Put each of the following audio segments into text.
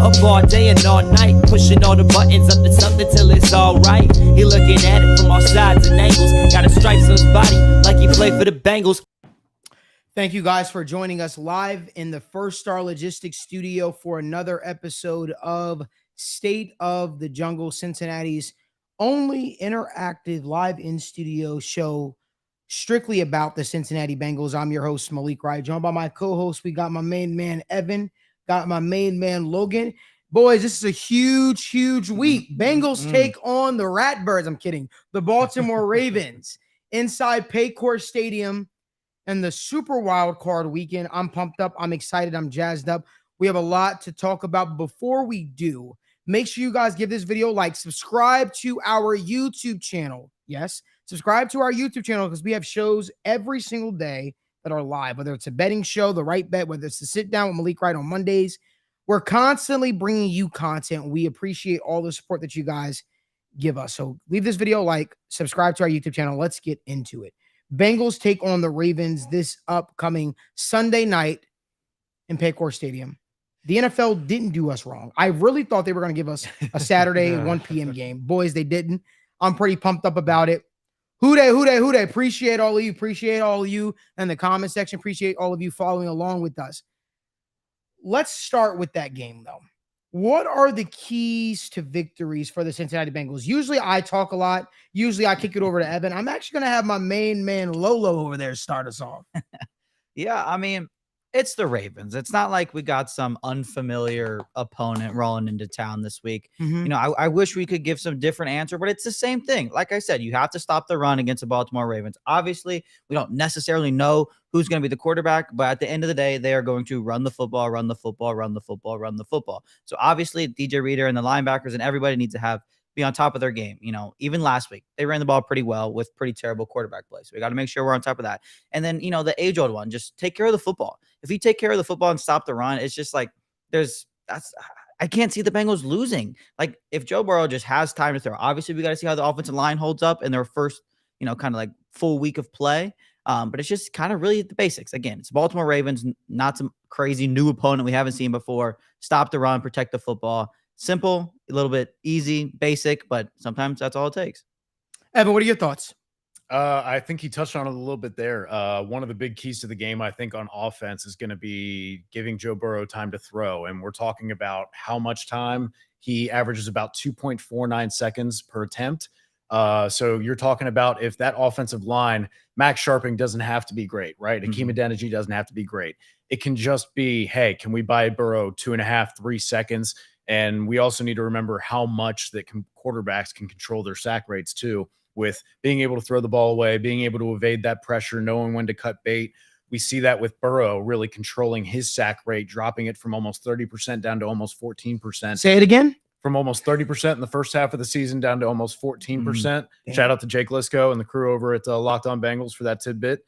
Up all day and all night, pushing all the buttons up to something till it's alright. He looking at it from all sides and angles. Got a stripes on his body like he played for the Bengals. Thank you guys for joining us live in the First Star Logistics studio for another episode of State of the Jungle, Cincinnati's only interactive live in studio show strictly about the Cincinnati Bengals. I'm your host, Malik Wright, joined by my co-host. We got my main man, Evan, got my main man, Logan. Boys, this is a huge week. Bengals take on the Ratbirds. I'm kidding. The Baltimore Ravens inside Paycor Stadium and the Super Wild Card weekend. I'm pumped up. I'm excited. I'm jazzed up. We have a lot to talk about. Before we do, make sure you guys give this video a like. Subscribe to our YouTube channel. Yes, subscribe to our YouTube channel because we have shows every single day that are live, whether it's a betting show, the right bet, whether it's the sit down with Malik Wright on Mondays. We're constantly bringing you content. We appreciate all the support that you guys give us. So leave this video a like, subscribe to our YouTube channel. Let's get into it. Bengals take on the Ravens this upcoming Sunday night in Paycor Stadium. The NFL didn't do us wrong. I really thought they were going to give us a Saturday 1 p.m. game. Boys, they didn't. I'm pretty pumped up about it. Who dey. Appreciate all of you. Appreciate all of you in the comment section. Appreciate all of you following along with us. Let's start with that game, though. What are the keys to victories for the Cincinnati Bengals? Usually I talk a lot. Usually I kick it over to Evan. I'm actually going to have my main man Lolo over there start us off. Yeah, I mean, it's the Ravens. It's not like we got some unfamiliar opponent rolling into town this week. You know, I wish we could give some different answer, but it's the same thing. Like I said, you have to stop the run against the Baltimore Ravens. Obviously, we don't necessarily know who's going to be the quarterback, but at the end of the day, they are going to run the football. So obviously, DJ Reader and the linebackers and everybody needs to be on top of their game. You know, even last week, they ran the ball pretty well with pretty terrible quarterback play. So we got to make sure we're on top of that. And then, you know, the age-old one, just take care of the football. If you take care of the football and stop the run, it's just like I can't see the Bengals losing. Like, if Joe Burrow just has time to throw, obviously we got to see how the offensive line holds up in their first, you know, kind of like full week of play. But it's just kind of really the basics. Again, it's Baltimore Ravens, not some crazy new opponent we haven't seen before. Stop the run, protect the football. Simple, a little bit easy, basic, but sometimes that's all it takes. Evan, what are your thoughts? I think he touched on it a little bit there. One of the big keys to the game, I think, on offense is going to be giving Joe Burrow time to throw. And we're talking about how much time. He averages about 2.49 seconds per attempt. So you're talking about if that offensive line, Max Sharping doesn't have to be great, right? Hakeem Adeniji doesn't have to be great. It can just be, hey, can we buy Burrow 2.5, 3 seconds? And we also need to remember how much that quarterbacks can control their sack rates too, with being able to throw the ball away, being able to evade that pressure, knowing when to cut bait. We see that with Burrow really controlling his sack rate, dropping it from almost 30% down to almost 14%. Say it again. From almost 30% in the first half of the season down to almost 14%. Shout out to Jake Lisco and the crew over at Locked On Bengals for that tidbit.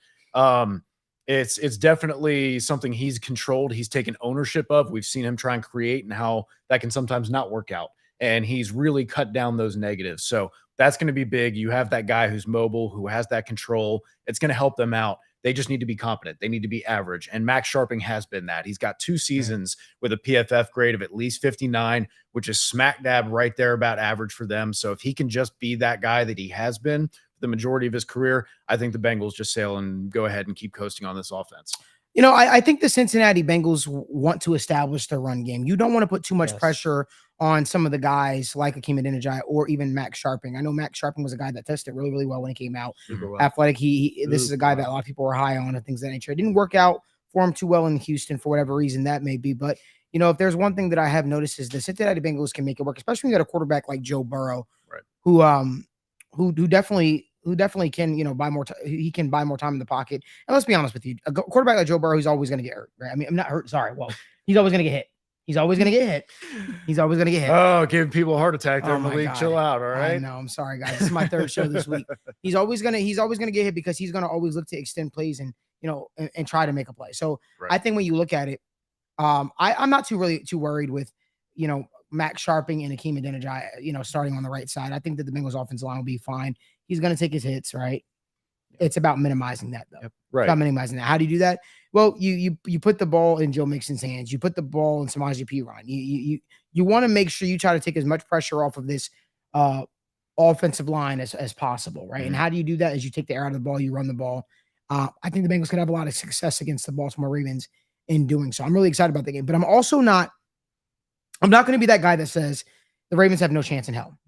It's definitely something he's controlled. He's taken ownership of. We've seen him try and create and how that can sometimes not work out. And he's really cut down those negatives. So that's going to be big. You have that guy who's mobile, who has that control. It's going to help them out. They just need to be competent. They need to be average. And Max Sharping has been that. He's got 2 seasons with a PFF grade of at least 59, which is smack dab right there about average for them. So if he can just be that guy that he has been the majority of his career, I think the Bengals just sail and go ahead and keep coasting on this offense. You know, I think the Cincinnati Bengals want to establish their run game. You don't want to put too much pressure on some of the guys like Hakeem Adeniji or even Max Sharping. I know Max Sharping was a guy that tested really well when he came out. Athletic. This is a guy that a lot of people were high on and things of that nature. It didn't work out for him too well in Houston for whatever reason that may be. But, you know, if there's one thing that I have noticed is the Cincinnati Bengals can make it work, especially when you got a quarterback like Joe Burrow, who definitely can, you know, buy more. He can buy more time in the pocket. And let's be honest with you, a quarterback like Joe Burrow, he's always going to get hurt, right? I mean, I'm not hurt. Sorry. Well, he's always going to get hit. He's always going to get hit. He's always going to get hit. Oh, giving people a heart attack there, Malik. Chill out, all right? No, I'm sorry, guys. This is my 3rd show this week. He's always gonna get hit because he's gonna always look to extend plays and, you know, and try to make a play. So I think when you look at it, I'm not too worried with, you know, Max Sharping and Hakeem Adeniji, you know, starting on the right side. I think that the Bengals offensive line will be fine. He's gonna take his hits, right? It's about minimizing that, though. Yep. Right. It's about minimizing that. How do you do that? Well, you put the ball in Joe Mixon's hands. You put the ball in Samaje Perine. You want to make sure you try to take as much pressure off of this offensive line as possible, right? And how do you do that? Is you take the air out of the ball, you run the ball. I think the Bengals could have a lot of success against the Baltimore Ravens in doing so. I'm really excited about the game, but I'm not going to be that guy that says the Ravens have no chance in hell.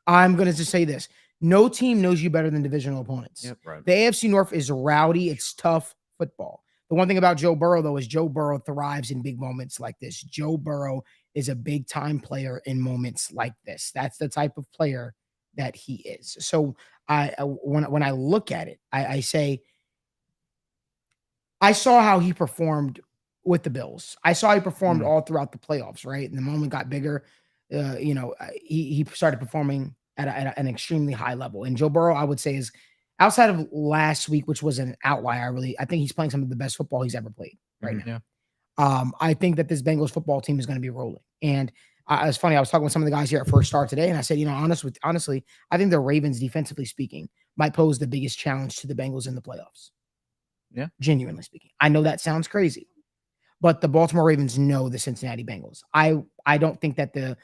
I'm going to just say this. No team knows you better than divisional opponents. Yep. Right. The AFC North is rowdy. It's tough football. The one thing about Joe Burrow, though, is Joe Burrow thrives in big moments like this. Joe Burrow is a big-time player in moments like this. That's the type of player that he is. So when I look at it, I say, I saw how he performed with the Bills. I saw he performed all throughout the playoffs, right? And the moment got bigger, he started performing at an extremely high level. And Joe Burrow, I would say, is outside of last week, which was an outlier, I think he's playing some of the best football he's ever played right now. Yeah. I think that this Bengals football team is going to be rolling. And it's funny, I was talking with some of the guys here at First Start today, and I said, honestly, I think the Ravens, defensively speaking, might pose the biggest challenge to the Bengals in the playoffs. Yeah. Genuinely speaking. I know that sounds crazy, but the Baltimore Ravens know the Cincinnati Bengals. I don't think that the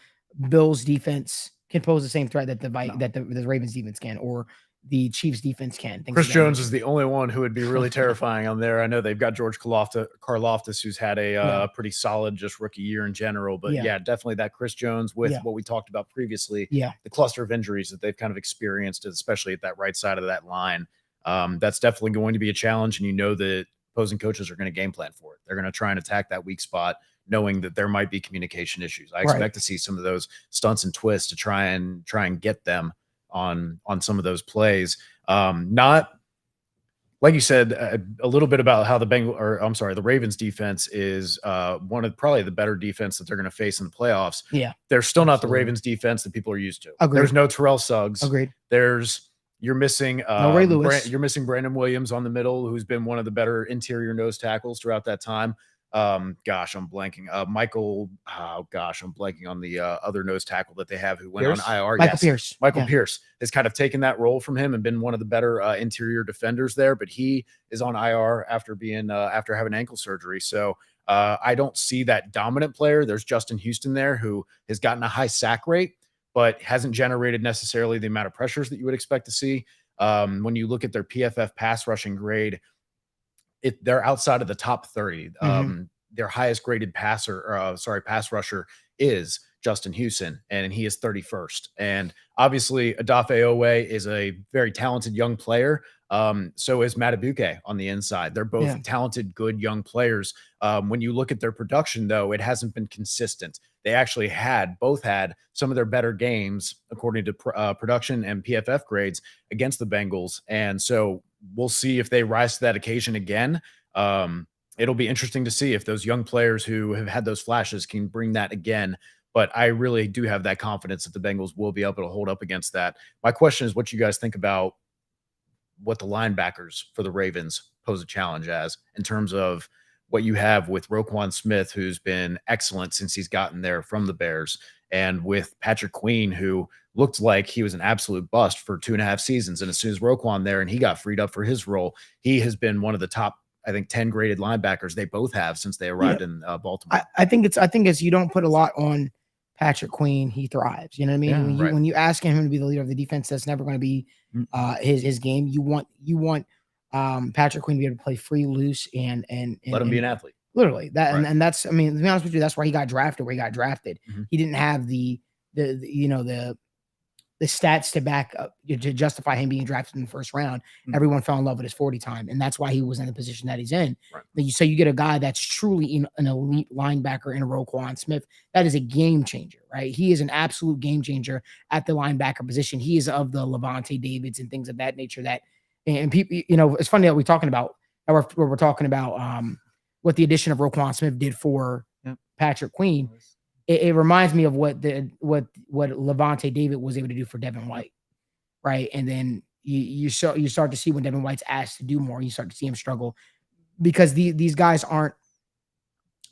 Bills defense can pose the same threat that the Ravens defense can, or the Chiefs defense can. Chris Jones is the only one who would be really terrifying on there. I know they've got George Karlaftis, who's had a pretty solid just rookie year in general. But yeah, definitely that Chris Jones with what we talked about previously, the cluster of injuries that they've kind of experienced, especially at that right side of that line. That's definitely going to be a challenge. And you know that opposing coaches are going to game plan for it. They're going to try and attack that weak spot, knowing that there might be communication issues. I expect to see some of those stunts and twists to try and get them on some of those plays. Not like you said, a little bit about how the Ravens defense is one of probably the better defense that they're going to face in the playoffs. Yeah. They're still not the Ravens defense that people are used to. Agreed. There's no Terrell Suggs. Agreed. You're missing no Ray Lewis. You're missing Brandon Williams on the middle, who's been one of the better interior nose tackles throughout that time. I'm blanking. I'm blanking on the other nose tackle that they have who went on IR. Michael Pierce. Michael Pierce has kind of taken that role from him and been one of the better interior defenders there, but he is on IR after having ankle surgery. So I don't see that dominant player. There's Justin Houston there, who has gotten a high sack rate, but hasn't generated necessarily the amount of pressures that you would expect to see. When you look at their PFF pass rushing grade, they're outside of the top 30. Their highest graded pass rusher is Justin Houston, and he is 31st. And obviously, Odafe Owe is a very talented young player. So is Matabuke on the inside. They're both talented, good young players. When you look at their production, though, it hasn't been consistent. They actually both had some of their better games, according to production and PFF grades, against the Bengals. And so we'll see if they rise to that occasion again. It'll be interesting to see if those young players who have had those flashes can bring that again. But I really do have that confidence that the Bengals will be able to hold up against that. My question is what you guys think about what the linebackers for the Ravens pose a challenge as, in terms of what you have with Roquan Smith, who's been excellent since he's gotten there from the Bears, and with Patrick Queen, who looked like he was an absolute bust for 2.5 seasons. And as soon as Roquan there and he got freed up for his role, he has been one of the top, I think, 10 graded linebackers they both have since they arrived in Baltimore. I think it's you don't put a lot on Patrick Queen. He thrives. You know what I mean? When you ask him to be the leader of the defense, that's never going to be his game. You want Patrick Queen to be able to play free, loose, and let him be an athlete. Literally that, and that's, I mean, to be honest with you, that's why he got drafted where he got drafted. He didn't have the stats to back up to justify him being drafted in the first round. Everyone fell in love with his 40 time, and that's why he was in the position that he's in. So you get a guy that's truly an elite linebacker in a Roquan Smith. That is a game changer, right? He is an absolute game changer at the linebacker position. He is of the Levante Davids and things of that nature. And people, it's funny that we're talking about what the addition of Roquan Smith did for Patrick Queen. It reminds me of what Levante David was able to do for Devin White, right? And then you start to see when Devin White's asked to do more, you start to see him struggle, because these guys aren't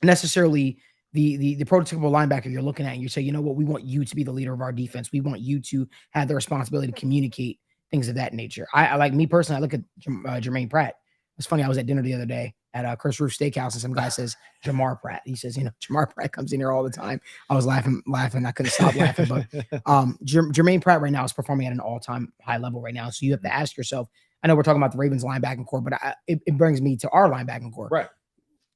necessarily the prototypical linebacker you're looking at. And you say, you know what, we want you to be the leader of our defense. We want you to have the responsibility to communicate things of that nature. I like me personally, I look at Jermaine Pratt. It's funny. I was at dinner the other day at Chris Roof Steakhouse, and some guy says Jamar Pratt. He says, Jamar Pratt comes in here all the time. I was laughing. I couldn't stop laughing. But Jermaine Pratt right now is performing at an all-time high level right now. So you have to ask yourself. I know we're talking about the Ravens linebacking core, but it brings me to our linebacking core. Right.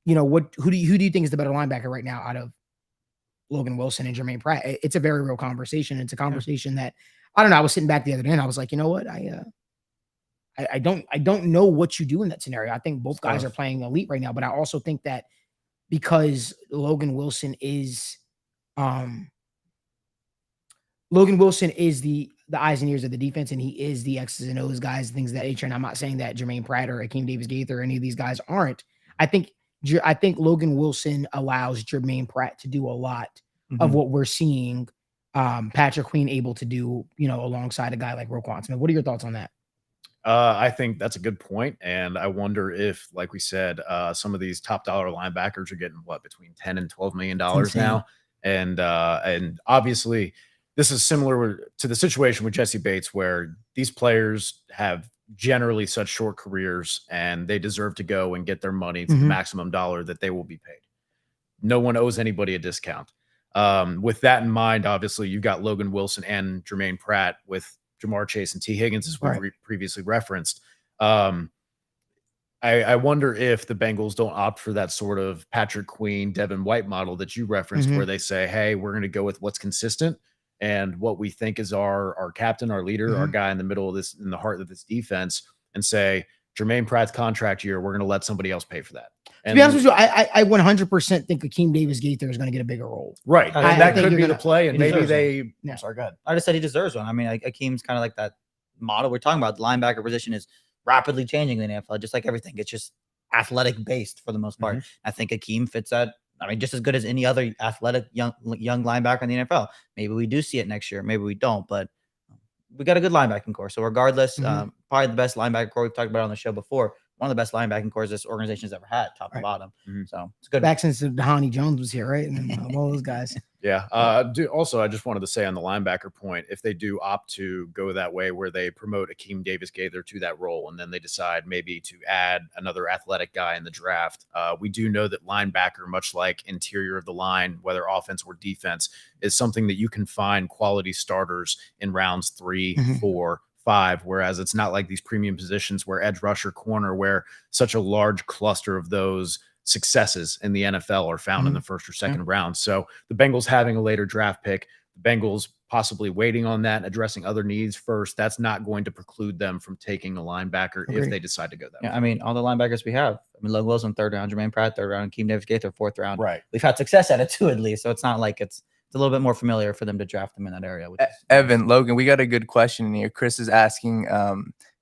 Who do you think is the better linebacker right now out of Logan Wilson and Jermaine Pratt? It's a very real conversation. It's a conversation that I don't know. I was sitting back the other day and I was like, you know what? I don't know what you do in that scenario. I think both guys are playing elite right now, but I also think that because Logan Wilson is the eyes and ears of the defense, and he is the X's and O's guys, things of that nature. And I'm not saying that Jermaine Pratt or Akeem Davis-Gaither or any of these guys aren't. I think Logan Wilson allows Jermaine Pratt to do a lot of what we're seeing Patrick Queen able to do, alongside a guy like Roquan Smith. What are your thoughts on that? I think that's a good point, and I wonder if, like we said, some of these top dollar linebackers are getting between $10 and $12 million now, and obviously this is similar to the situation with Jesse Bates, where these players have generally such short careers, and they deserve to go and get their money for the maximum dollar that they will be paid. No one owes anybody a discount. With that in mind, obviously you've got Logan Wilson and Jermaine Pratt with Jamar Chase and T. Higgins, as we previously referenced. I wonder if the Bengals don't opt for that sort of Patrick Queen, Devin White model that you referenced, where they say, hey, we're going to go with what's consistent and what we think is our captain, our leader, our guy in the middle of this, in the heart of this defense, and say, Jermaine Pratt's contract year, we're going to let somebody else pay for that. And, to be honest with you, I 100% think Akeem Davis-Gaither is going to get a bigger role. Right. And that could be the play. And maybe they – sorry, go ahead. I just said he deserves one. I mean, Akeem's kind of like that model we're talking about. The linebacker position is rapidly changing in the NFL, just like everything. It's just athletic based for the most part. I think Akeem fits that. I mean, just as good as any other athletic young linebacker in the NFL. Maybe we do see it next year. Maybe we don't. But we got a good linebacking core. So regardless, probably the best linebacker core we've talked about on the show before. One of the best linebacking cores this organization has ever had, top to bottom. So it's good. Back since Dhani Jones was here, right? And all those guys. Yeah. Also, I just wanted to say on the linebacker point, if they do opt to go that way where they promote Akeem Davis-Gaither to that role, and then they decide maybe to add another athletic guy in the draft, we do know that linebacker, much like interior of the line, whether offense or defense, is something that you can find quality starters in rounds 3, 4, 5, whereas it's not like these premium positions where edge rusher, corner, where such a large cluster of those successes in the NFL are found in the first or second round. So the Bengals having a later draft pick, the Bengals possibly waiting on that and addressing other needs first, that's not going to preclude them from taking a linebacker if they decide to go that way. I mean, all the linebackers we have, Logan Wilson, 3rd round, Jermaine Pratt, 3rd round, Akeem Davis-Gaither, 4th round. Right. We've had success at it too, at least. So it's not like it's a little bit more familiar for them to draft them in that area. Which is Evan, Logan, we got a good question here. Chris is asking,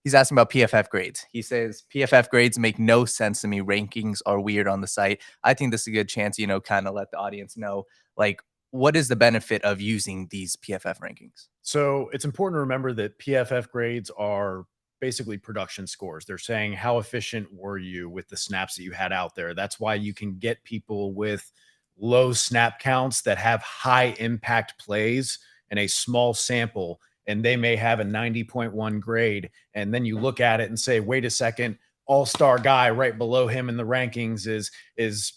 he's asking about PFF grades. He says, PFF grades make no sense to me. Rankings are weird on the site. I think this is a good chance, kind of let the audience know, like, what is the benefit of using these PFF rankings? So it's important to remember that PFF grades are basically production scores. They're saying, how efficient were you with the snaps that you had out there? That's why you can get people with low snap counts that have high impact plays in a small sample, and they may have a 90.1 grade. And then you look at it and say, wait a second, all-star guy right below him in the rankings is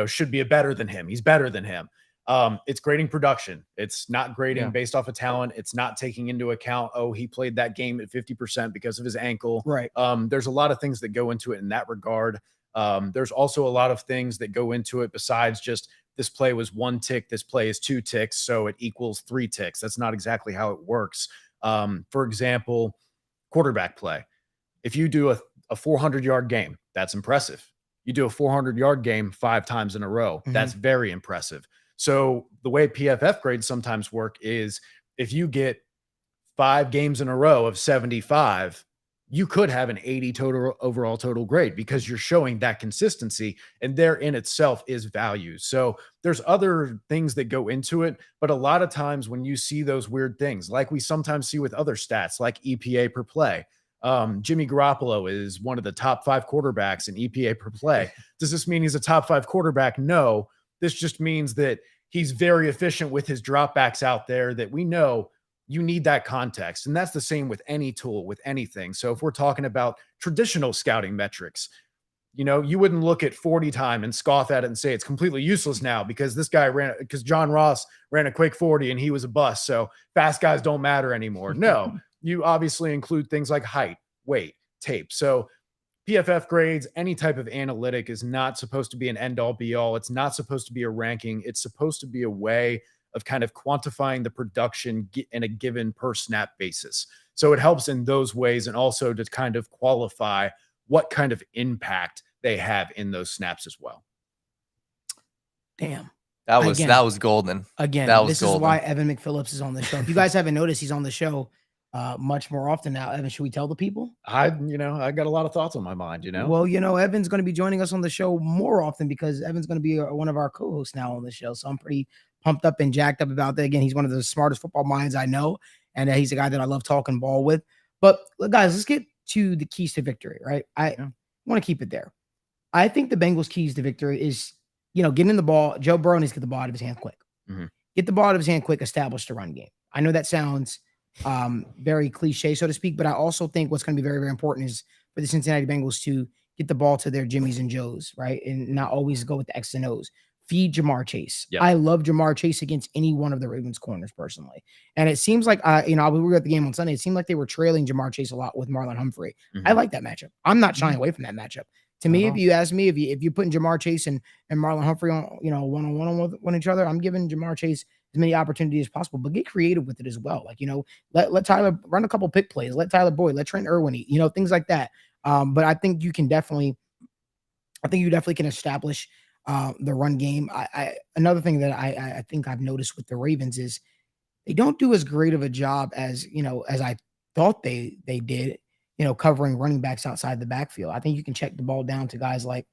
should be better than him. He's better than him. It's grading production. It's not grading based off of talent. It's not taking into account, he played that game at 50% because of his ankle. Right. There's a lot of things that go into it in that regard. There's also a lot of things that go into it besides just this play was 1 tick, this play is 2 ticks, so it equals 3 ticks. That's not exactly how it works. For example, quarterback play. If you do a 400-yard game, that's impressive. You do a 400-yard game 5 times in a row, that's very impressive. So the way PFF grades sometimes work is if you get 5 games in a row of 75, you could have an 80 overall total grade because you're showing that consistency, and there in itself is value. So there's other things that go into it, but a lot of times when you see those weird things, like we sometimes see with other stats, like EPA per play, Jimmy Garoppolo is one of the top 5 quarterbacks in EPA per play. Does this mean he's a top 5 quarterback? No, this just means that he's very efficient with his dropbacks out there that we know you need that context. And that's the same with any tool, with anything. So if we're talking about traditional scouting metrics, you know, you wouldn't look at 40 time and scoff at it and say it's completely useless now because this guy because John Ross ran a quick 40 and he was a bust. So fast guys don't matter anymore. No, you obviously include things like height, weight, tape. So PFF grades, any type of analytic is not supposed to be an end all be all. It's not supposed to be a ranking. It's supposed to be a way of kind of quantifying the production in a given per snap basis. So it helps in those ways, and also to kind of qualify what kind of impact they have in those snaps as well. Damn. That was golden. Again, this is why Evan McPhillips is on the show. If you guys haven't noticed, he's on the show much more often now. Evan, should we tell the people? I got a lot of thoughts on my mind, Well, Evan's going to be joining us on the show more often because Evan's going to be one of our co-hosts now on the show. So I'm pretty pumped up and jacked up about that. Again, he's one of the smartest football minds I know, and he's a guy that I love talking ball with. But guys, let's get to the keys to victory, right? I want to keep it there. I think the Bengals' keys to victory is, getting the ball. Joe Burrow needs to get the ball out of his hand quick. Mm-hmm. Get the ball out of his hand quick, establish the run game. I know that sounds very cliche, so to speak, but I also think what's going to be very, very important is for the Cincinnati Bengals to get the ball to their Jimmies and Joes, right? And not always go with the X and O's. Feed Jamar Chase. Yep. I love Jamar Chase against any one of the Ravens corners personally. And it seems like, we were at the game on Sunday. It seemed like they were trailing Jamar Chase a lot with Marlon Humphrey. Mm-hmm. I like that matchup. I'm not shying away from that matchup. To me, if you ask me, if you're putting Jamar Chase and Marlon Humphrey on, one-on-one with each other, I'm giving Jamar Chase as many opportunities as possible, but get creative with it as well. Like, let Tyler run a couple pick plays, let Tyler Boyd, let Trent Irwin eat, things like that. But I think you definitely can establish the run game. Another thing that I think I've noticed with the Ravens is they don't do as great of a job as I thought they did, covering running backs outside the backfield. I think you can check the ball down to guys like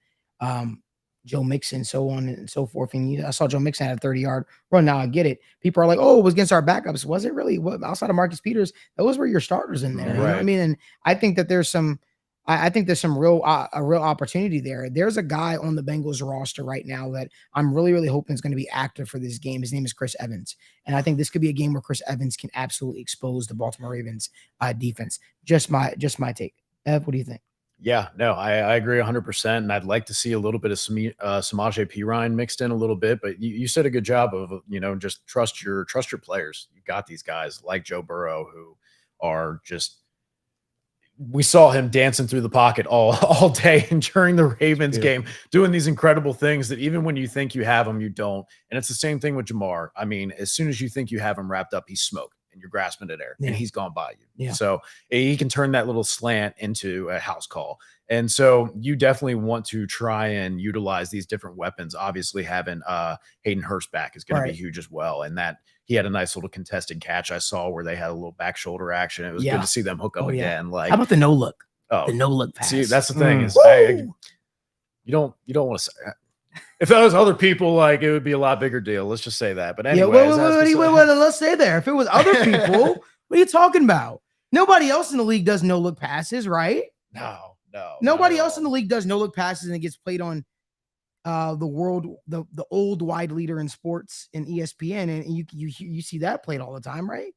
Joe Mixon, so on and so forth. And I saw Joe Mixon had a 30-yard run. Now I get it. People are like, "Oh, it was against our backups." Was it really? Outside of Marcus Peters, those were your starters in there. Right. You know what I mean? And I think that there's some real opportunity there. There's a guy on the Bengals roster right now that I'm really, really hoping is going to be active for this game. His name is Chris Evans. And I think this could be a game where Chris Evans can absolutely expose the Baltimore Ravens defense. Just my take. Ev, what do you think? Yeah, no, I agree 100%. And I'd like to see a little bit of Samaje Perine mixed in a little bit, but you said a good job of, just trust your players. You got these guys like Joe Burrow who are just, we saw him dancing through the pocket all day and during the Ravens game, doing these incredible things that even when you think you have him, you don't. And it's the same thing with Jamar. I mean, as soon as you think you have him wrapped up, he's smoked and you're grasping at air and he's gone by you. Yeah. So he can turn that little slant into a house call. And so you definitely want to try and utilize these different weapons. Obviously having Hayden Hurst back is going to be huge as well. And that he had a nice little contested catch I saw where they had a little back shoulder action. It was good to see them hook up again. Like, how about the no look? Oh, the no look pass. See, that's the thing is you don't want to say that. If that was other people, like it would be a lot bigger deal. Let's just say that. But anyway, let's stay there. If it was other people, what are you talking about? Nobody else in the league does no look passes, right? No. Nobody else in the league does no look passes, and it gets played on the old wide leader in sports in ESPN, and you see that played all the time, right?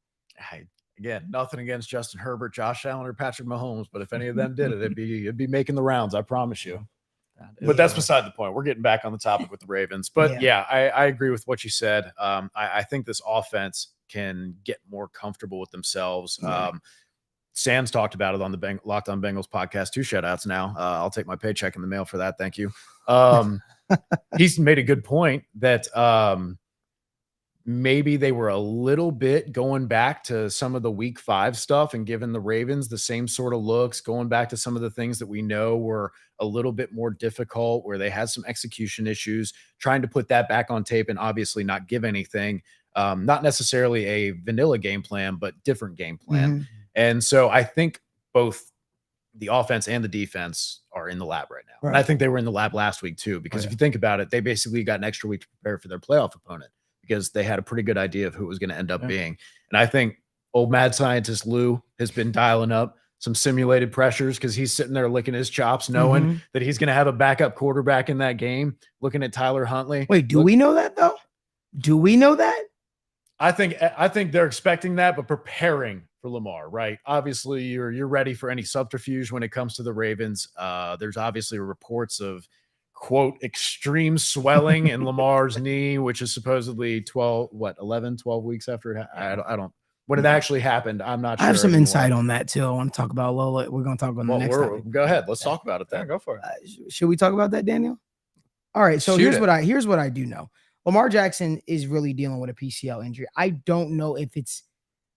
Again, nothing against Justin Herbert, Josh Allen, or Patrick Mahomes, but if any of them did it, it'd be making the rounds. I promise you. But that's beside the point. We're getting back on the topic with the Ravens. But I agree with what you said. I think this offense can get more comfortable with themselves. Sands talked about it on the Locked On Bengals podcast. 2 shout-outs now. I'll take my paycheck in the mail for that. Thank you. He's made a good point that maybe they were a little bit going back to some of the week 5 stuff and giving the Ravens the same sort of looks, going back to some of the things that we know were a little bit more difficult, where they had some execution issues, trying to put that back on tape and obviously not give anything. Not necessarily a vanilla game plan, but different game plan. Mm-hmm. And so I think both the offense and the defense are in the lab right now. Right. And I think they were in the lab last week too, because if you think about it, they basically got an extra week to prepare for their playoff opponent because they had a pretty good idea of who it was going to end up being. And I think old mad scientist Lou has been dialing up some simulated pressures because he's sitting there licking his chops, knowing that he's going to have a backup quarterback in that game, looking at Tyler Huntley. Wait, do we know that though? Do we know that? I think they're expecting that, but preparing for Lamar, right? Obviously, you're ready for any subterfuge when it comes to the Ravens. There's obviously reports of quote extreme swelling in Lamar's knee, which is supposedly 12 weeks after it. I don't when it actually happened. I'm not sure. I have some anymore. insight on that too. I want to talk about Lola. We're going to talk about the next topic. Go ahead. Let's talk about it then. Go for it. Should we talk about that, Daniel? All right. So here's what I do know. Lamar Jackson is really dealing with a PCL injury. I don't know if it's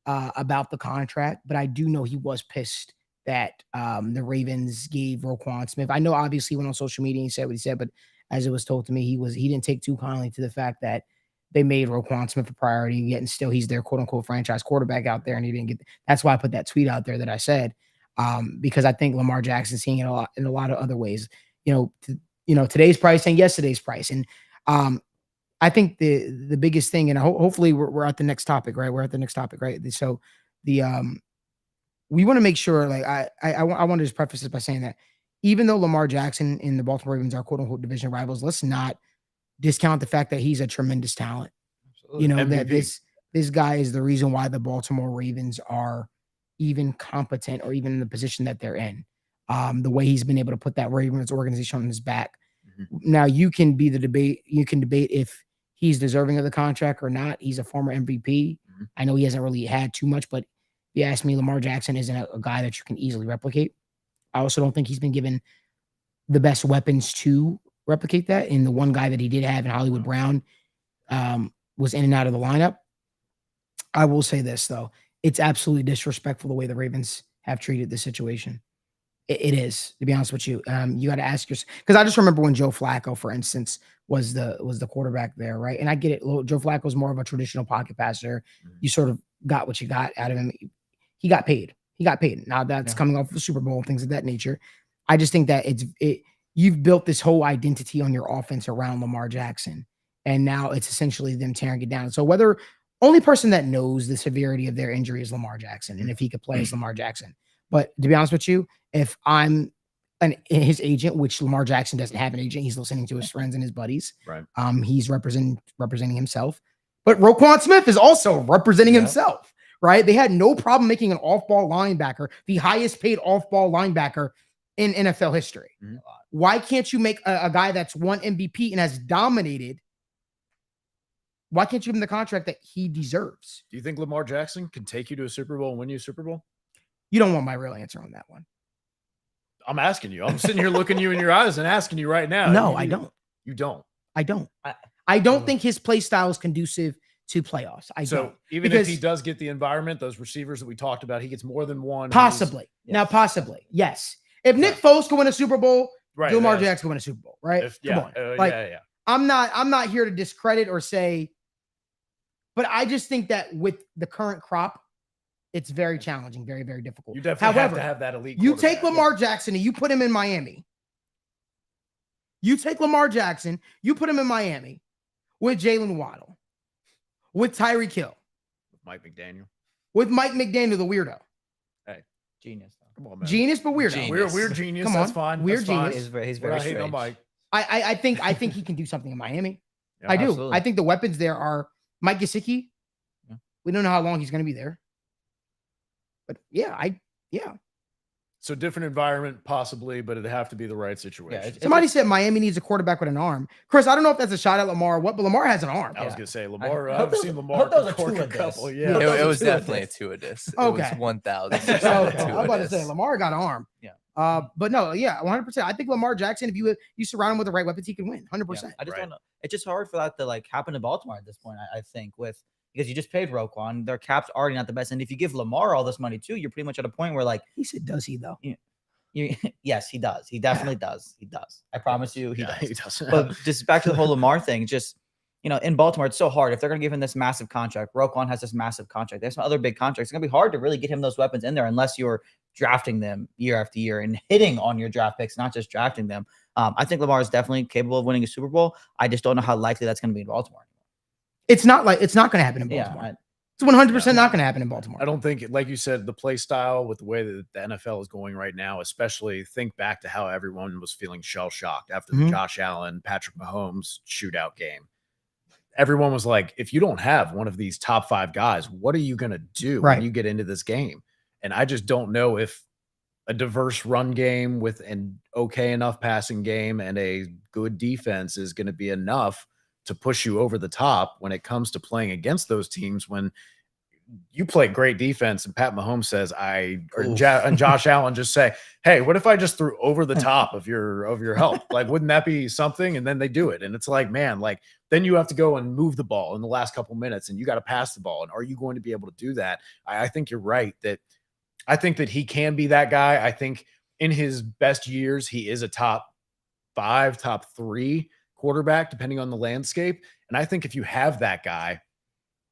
about the contract, but I do know he was pissed that the Ravens gave Roquan Smith. I know obviously he went on social media and he said what he said, but as it was told to me, he didn't take too kindly to the fact that they made Roquan Smith a priority, yet and still he's their quote unquote franchise quarterback out there, and he didn't get. That's why I put that tweet out there that I said, because I think Lamar Jackson's seeing it in a lot of other ways. Today's price and yesterday's price, and I think the biggest thing, and hopefully we're at the next topic, right? We're at the next topic, right? So we want to make sure, like I want to just preface this by saying that even though Lamar Jackson and the Baltimore Ravens are quote unquote division rivals, let's not discount the fact that he's a tremendous talent. Absolutely. That this guy is the reason why the Baltimore Ravens are even competent or even in the position that they're in. The way he's been able to put that Ravens organization on his back. Mm-hmm. Now you can debate if he's deserving of the contract or not. He's a former MVP. Mm-hmm. I know he hasn't really had too much, but if you ask me, Lamar Jackson isn't a guy that you can easily replicate. I also don't think he's been given the best weapons to replicate that. And the one guy that he did have in Hollywood Brown was in and out of the lineup. I will say this, though. It's absolutely disrespectful the way the Ravens have treated this situation. It is, to be honest with you. You got to ask yourself, because I just remember when Joe Flacco, for instance, was the quarterback there, right? And I get it. Joe Flacco is more of a traditional pocket passer. Mm-hmm. You sort of got what you got out of him. He got paid. Now that's coming off the Super Bowl and things of that nature. I just think that you've built this whole identity on your offense around Lamar Jackson, and now it's essentially them tearing it down. So only person that knows the severity of their injury is Lamar Jackson, and if he could play as Lamar Jackson. But to be honest with you, if I'm his agent, which Lamar Jackson doesn't have an agent, he's listening to his friends and his buddies. Right. He's representing himself. But Roquan Smith is also representing himself, right? They had no problem making an off-ball linebacker the highest paid off-ball linebacker in NFL history. Mm-hmm. Why can't you make a guy that's won MVP and has dominated? Why can't you give him the contract that he deserves? Do you think Lamar Jackson can take you to a Super Bowl and win you a Super Bowl? You don't want my real answer on that one. I'm asking you. I'm sitting here looking you in your eyes and asking you right now. No, I don't. You don't. I don't. I don't think his play style is conducive to playoffs. Even if he does get the environment, those receivers that we talked about, he gets more than one. Possibly. Now, possibly. Yes. If Nick Foles can win a Super Bowl, Lamar Jackson can win a Super Bowl, right? Come on. I'm not here to discredit or say, but I just think that with the current crop, it's very challenging, very, very difficult. You definitely have to have that elite. You take Lamar Jackson and you put him in Miami. You take Lamar Jackson, you put him in Miami with Jalen Waddle, with Tyreek Hill, with Mike McDaniel, the weirdo. Hey, genius. Come on, man. Genius, but weirdo. Weird genius. Come on. That's fine. Weird genius. He's very strange. On Mike. I think he can do something in Miami. Yeah, I do. Absolutely. I think the weapons there are Mike Gesicki. Yeah. We don't know how long he's going to be there. But yeah. So different environment, possibly, but it'd have to be the right situation. Yeah, somebody said Miami needs a quarterback with an arm. Chris, I don't know if that's a shot at Lamar or what, but Lamar has an arm. I was going to say Lamar. I've seen Lamar cork a couple. Yeah, it was definitely a two-a-dis. Okay. It was 1,000. Okay. I was about to say Lamar got an arm. Yeah. But no, 100%. I think Lamar Jackson, if you surround him with the right weapons, he can win. 100%. Yeah, I just don't know. It's just hard for that to happen to Baltimore at this point. I think because you just paid Roquan, their cap's already not the best, and if you give Lamar all this money too, you're pretty much at a point where he said, does he though? Yes, he does. He definitely does. He does. I promise you, he does. He does. But just back to the whole Lamar thing, just in Baltimore, it's so hard. If they're going to give him this massive contract, Roquan has this massive contract. There's some other big contracts. It's going to be hard to really get him those weapons in there unless you're drafting them year after year and hitting on your draft picks, not just drafting them. I think Lamar is definitely capable of winning a Super Bowl. I just don't know how likely that's going to be in Baltimore. It's not going to happen in Baltimore. Yeah, it's 100% not going to happen in Baltimore. I don't think, like you said, the play style with the way that the NFL is going right now, especially think back to how everyone was feeling shell shocked after the Josh Allen, Patrick Mahomes shootout game. everyone was like, if you don't have one of these top 5 guys, what are you going to do Right. when you get into this game? And I just don't know if a diverse run game with an okay enough passing game and a good defense is going to be enough to push you over the top when it comes to playing against those teams. When you play great defense and Pat Mahomes says, and Josh Allen just say, hey, what if I just threw over the top of your help? Like, wouldn't that be something? And then they do it. And it's like, man, like, then you have to go and move the ball in the last couple minutes and you got to pass the ball. And are you going to be able to do that? I think you're right that I think that he can be that guy. I think in his best years, he is a top 5, top 3 quarterback, depending on the landscape. And I think if you have that guy,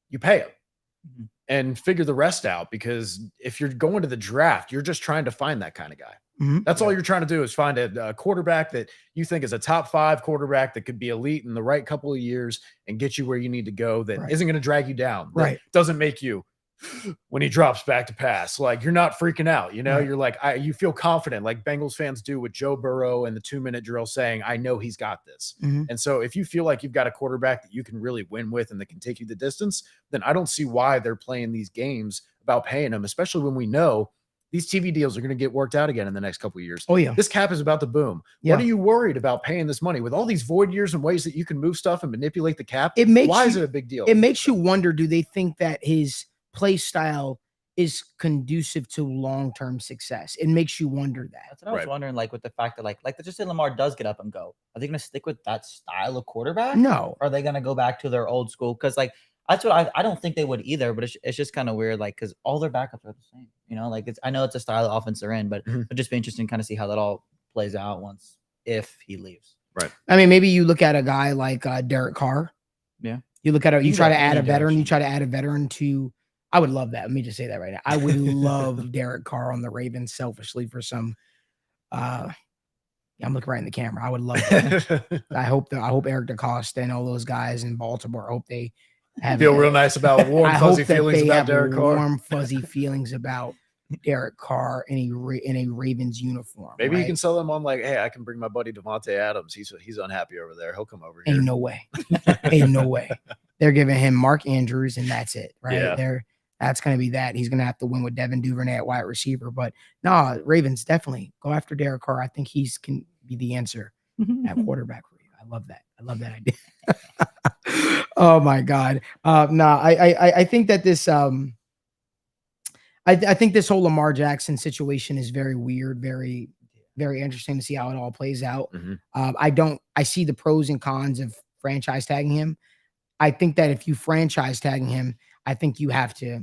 you pay him. Mm-hmm. And figure the rest out, because if you're going to the draft, you're just trying to find that kind of guy. Mm-hmm. That's all you're trying to do is find a quarterback that you think is a top 5 quarterback that could be elite in the right couple of years and get you where you need to go. That isn't going to drag you down. That doesn't make you, when he drops back to pass, like you're not freaking out. You know, you're like, you feel confident, like Bengals fans do with Joe Burrow and the 2-minute drill, saying, I know he's got this. Mm-hmm. And so if you feel like you've got a quarterback that you can really win with and that can take you the distance, then I don't see why they're playing these games about paying him, especially when we know these TV deals are going to get worked out again in the next couple of years. Oh yeah. This cap is about to boom. Yeah. What are you worried about paying this money with all these void years and ways that you can move stuff and manipulate the cap? Why is it a big deal? It makes you wonder, do they think that his play style is conducive to long-term success? It makes you wonder that. That's what I was wondering, like with the fact that like just say Lamar does get up and go, are they going to stick with that style of quarterback? No. Or are they going to go back to their old school? Because like that's what I don't think they would either. But it's just kind of weird, like because all their backups are the same. You know, like I know it's a style of offense they're in, but it'd just be interesting to kind of see how that all plays out if he leaves. Right. I mean, maybe you look at a guy like Derek Carr. Yeah. You look at you try to add a veteran. You try to add a veteran to. I would love that. Let me just say that right now. I would love Derek Carr on the Ravens selfishly for some. I'm looking right in the camera. I would love that. I hope Eric DeCosta and all those guys in Baltimore. I hope they feel real nice about warm fuzzy feelings about Derek Carr. Warm fuzzy feelings about Derek Carr in a Ravens uniform. Maybe you can sell them on like, hey, I can bring my buddy Devontae Adams. He's unhappy over there. He'll come over here. Ain't no way. Ain't no way. They're giving him Mark Andrews and that's it, right? Yeah. That's going to be that. He's going to have to win with Devin Duvernay at wide receiver. But no, Ravens definitely go after Derek Carr. I think he can be the answer at quarterback for you. I love that. I love that idea. Oh my God. I think that this I think this whole Lamar Jackson situation is very weird, very, very interesting to see how it all plays out. Mm-hmm. I see the pros and cons of franchise tagging him. I think that if you franchise tagging him, I think you have to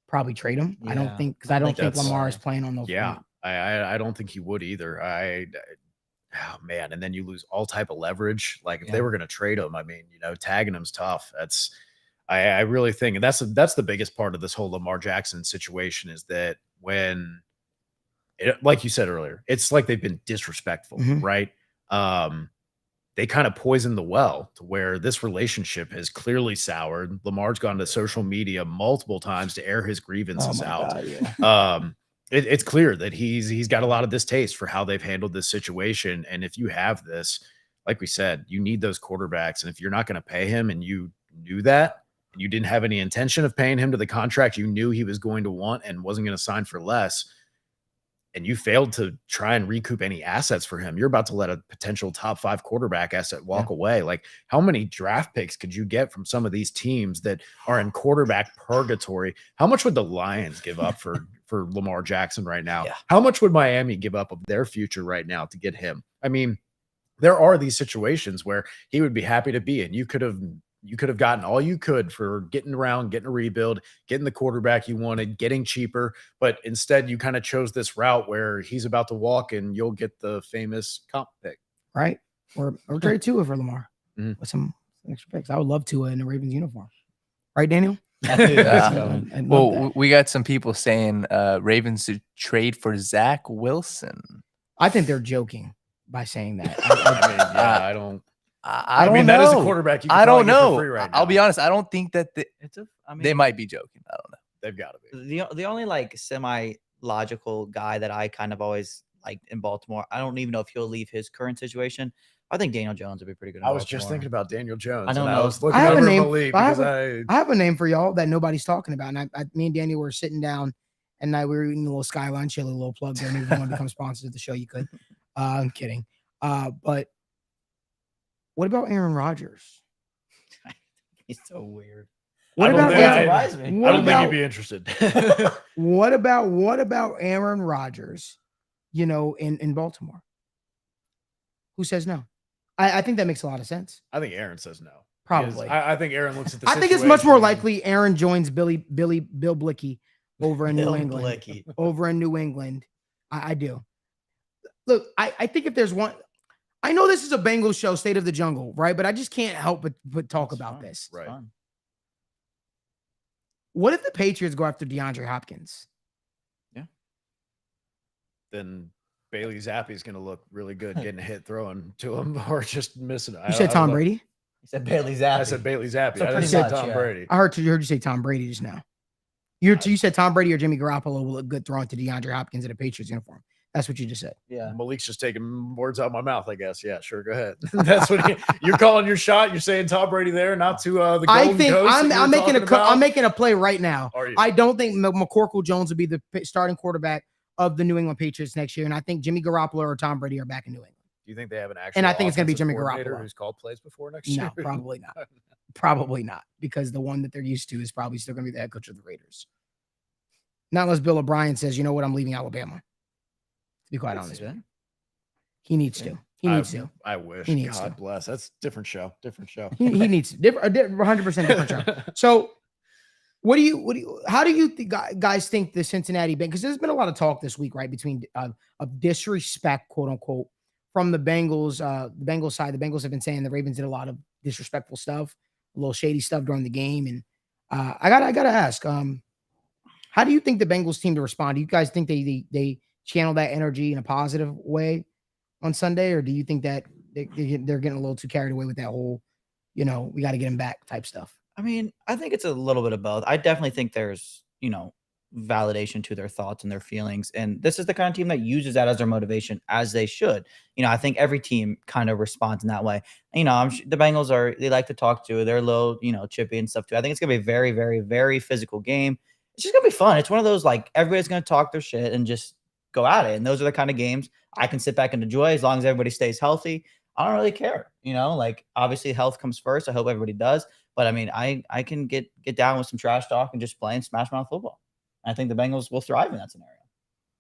probably trade him. Yeah. I don't think Lamar is playing on those. Yeah, I don't think he would either. Oh man, and then you lose all type of leverage. Like if they were going to trade him, I mean, tagging him's tough. I really think, and that's the biggest part of this whole Lamar Jackson situation is that when, like you said earlier, it's like they've been disrespectful, right? They kind of poisoned the well to where this relationship has clearly soured. Lamar's gone to social media multiple times to air his grievances out. God, yeah. It's clear that he's got a lot of distaste for how they've handled this situation. And if you have this, like we said, you need those quarterbacks. And if you're not going to pay him and you knew that, and you didn't have any intention of paying him to the contract you knew he was going to want and wasn't going to sign for less, and you failed to try and recoup any assets for him, you're about to let a potential top 5 quarterback asset walk away. Like how many draft picks could you get from some of these teams that are in quarterback purgatory? How much would the Lions give up for Lamar Jackson right now? Yeah. How much would Miami give up of their future right now to get him? I mean, there are these situations where he would be happy to be in. You could have gotten all you could for getting around, getting a rebuild, getting the quarterback you wanted, getting cheaper. But instead, you kind of chose this route where he's about to walk and you'll get the famous comp pick. Right. Or trade Tua for Lamar with some extra picks. I would love Tua in a Ravens uniform. Right, Daniel? Well, we got some people saying Ravens should trade for Zach Wilson. I think they're joking by saying that. I don't. I mean, that is a quarterback. You can I don't know. For free right now. I'll be honest. I don't think that they might be joking. I don't know. They've got to be. The only like semi-logical guy that I kind of always liked in Baltimore, I don't even know if he'll leave his current situation, I think Daniel Jones would be pretty good. In I was just Baltimore. thinking about Daniel Jones. I don't and know. I was looking I have a over name- Malik I have because I have a name for y'all that nobody's talking about. And me and Daniel were sitting down and we were eating a little Skyline chili, a little plug there. Maybe if you want to become sponsors of the show, you could. I'm kidding. But what about Aaron Rodgers? He's so weird. What I don't about think- Aaron, surprise me. what I don't think about- he'd be interested. what about Aaron Rodgers, in Baltimore? Who says no? I think that makes a lot of sense. I think Aaron says no. Probably. I think Aaron looks at the I think it's much more situation. likely Aaron joins Bill Blicky over in New Bill England. Blicky. Over in New England. I do. Look, I think if there's one, I know this is a Bengals show, State of the Jungle, right? But I just can't help but talk It's about fun. this. Right. Fun. What if the Patriots go after DeAndre Hopkins? Then Bailey Zappi's going to look really good getting a hit throwing to him or just missing it. You said Tom Brady? He said Bailey Zappi. I said Bailey Zappi. So I didn't pretty say much, Tom yeah. Brady. I heard you say Tom Brady just now. You said Tom Brady or Jimmy Garoppolo will look good throwing to DeAndre Hopkins in a Patriots uniform. That's what you just said. Yeah. Malik's just taking words out of my mouth, I guess. Yeah, sure. Go ahead. That's what you're calling your shot. You're saying Tom Brady there, not to the I Golden think Coast that you were I'm making talking about? I'm making a play right now. Are you? I don't think McCorkle Jones will be the starting quarterback of the New England Patriots next year, and I think Jimmy Garoppolo or Tom Brady are back in New England. Do you think they have an actual And I think it's gonna be offensive Jimmy coordinator Garoppolo. who's called plays before next No, year? probably not. Probably not, because the one that they're used to is probably still going to be the head coach of the Raiders. Not unless Bill O'Brien says, you know what, I'm leaving Alabama. To be quite honest, he needs to. He needs to. I wish. He needs God to. bless. That's different show. Different show. He needs to. 100% different show. So, how do you guys think the Cincinnati Bengals? Because there's been a lot of talk this week, right, between of disrespect, quote unquote, from the Bengals. The Bengals side, the Bengals have been saying the Ravens did a lot of disrespectful stuff, a little shady stuff during the game, and I gotta ask, how do you think the Bengals team to respond? Do you guys think they channel that energy in a positive way on Sunday, or do you think that they're getting a little too carried away with that whole, we got to get him back type stuff? I mean, I think it's a little bit of both. I definitely think there's, validation to their thoughts and their feelings. And this is the kind of team that uses that as their motivation, as they should. I think every team kind of responds in that way. The Bengals they like to talk to. They're a little, chippy and stuff too. I think it's going to be a very, very, very physical game. It's just going to be fun. It's one of those, like, everybody's going to talk their shit and just go at it. And those are the kind of games I can sit back and enjoy as long as everybody stays healthy. I don't really care. Obviously health comes first. I hope everybody does. But I mean, I can get down with some trash talk and just play and smash mouth football. I think the Bengals will thrive in that scenario.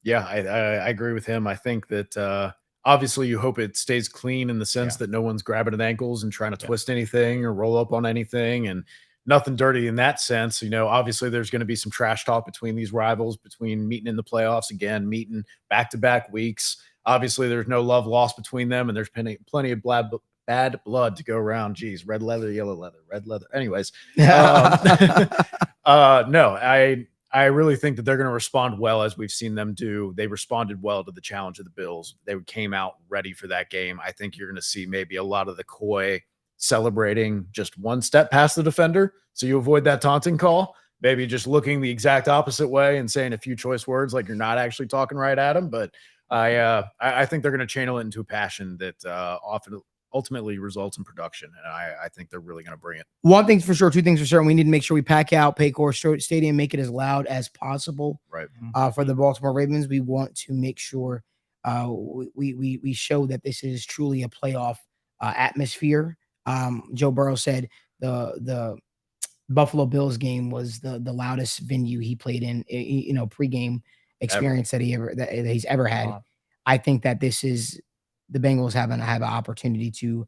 Yeah, I agree with him. I think that obviously you hope it stays clean in the sense that no one's grabbing at ankles and trying to twist anything or roll up on anything, and nothing dirty in that sense. Obviously there's going to be some trash talk between these rivals, between meeting in the playoffs again, meeting back-to-back weeks. Obviously there's no love lost between them, and there's plenty of bad blood to go around. Geez, red leather, yellow leather, red leather. Anyways, no, I really think that they're going to respond well, as we've seen them do. They responded well to the challenge of the Bills. They came out ready for that game. I think you're going to see maybe a lot of the coy celebrating just one step past the defender, so you avoid that taunting call. Maybe just looking the exact opposite way and saying a few choice words like you're not actually talking right at them. But I think they're going to channel it into a passion that often ultimately results in production. And I think they're really going to bring it. One thing's for sure, two things for certain. We need to make sure we pack out Paycor Stadium, make it as loud as possible. Right. For the Baltimore Ravens, we want to make sure we show that this is truly a playoff atmosphere. Joe Burrow said the Buffalo Bills game was the loudest venue he played in, pregame experience that he's ever had. Wow. I think that this is the Bengals have an opportunity to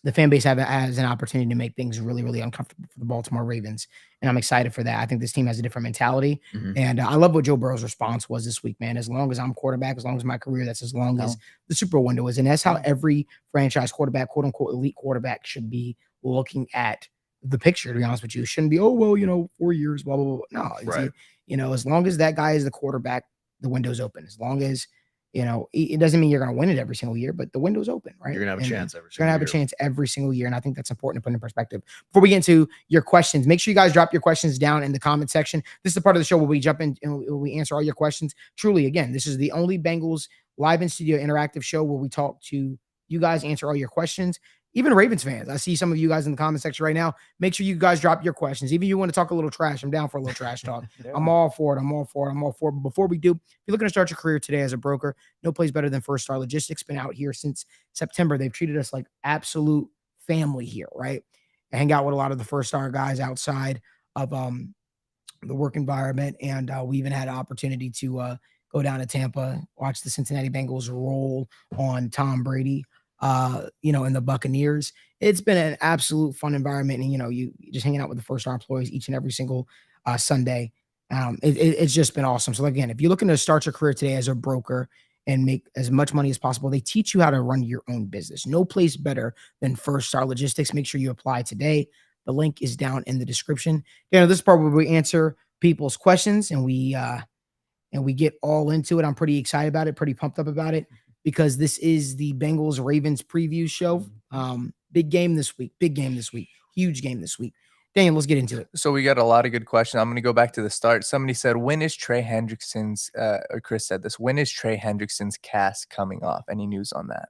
the fan base has an opportunity to make things really, really uncomfortable for the Baltimore Ravens. And I'm excited for that. I think this team has a different mentality. And I love what Joe Burrow's response was this week, man. As long as I'm quarterback, as long as my career, that's as long as the Super Bowl window is. And that's how every franchise quarterback, quote unquote, elite quarterback should be looking at the picture, to be honest with you. It shouldn't be, 4 years, blah, blah, blah. No, Right. As long as that guy is the quarterback, the window's open. As long as, it doesn't mean you're going to win it every single year, but the window's open, right? You're going to have a chance every You're single going to have year. a chance every single year. And I think that's important to put in perspective. Before we get into your questions, make sure you guys drop your questions down in the comment section. This is the part of the show where we jump in and we answer all your questions. Truly, again, this is the only Bengals live in studio interactive show where we talk to you guys answer all your questions. Even Ravens fans, I see some of you guys in the comment section right now. Make sure you guys drop your questions. Even if you want to talk a little trash, I'm down for a little trash talk. I'm all for it. But before we do, if you're looking to start your career today as a broker, no place better than First Star Logistics. Been out here since September. They've treated us like absolute family here, right? I hang out with a lot of the First Star guys outside of the work environment, and we even had an opportunity to go down to Tampa, watch the Cincinnati Bengals roll on Tom Brady. In the Buccaneers. It's been an absolute fun environment. And, you just hanging out with the First Star employees each and every single Sunday. It's just been awesome. So again, if you're looking to start your career today as a broker and make as much money as possible, they teach you how to run your own business. No place better than First Star Logistics. Make sure you apply today. The link is down in the description. This is part where we answer people's questions and we get all into it. I'm pretty excited about it, pretty pumped up about it, because this is the Bengals Ravens preview show. Big game this week. Huge game this week. Daniel, let's get into it. So we got a lot of good questions. I'm going to go back to the start. Somebody said, when is Trey Hendrickson's, or Chris said this, when is Trey Hendrickson's cast coming off? Any news on that?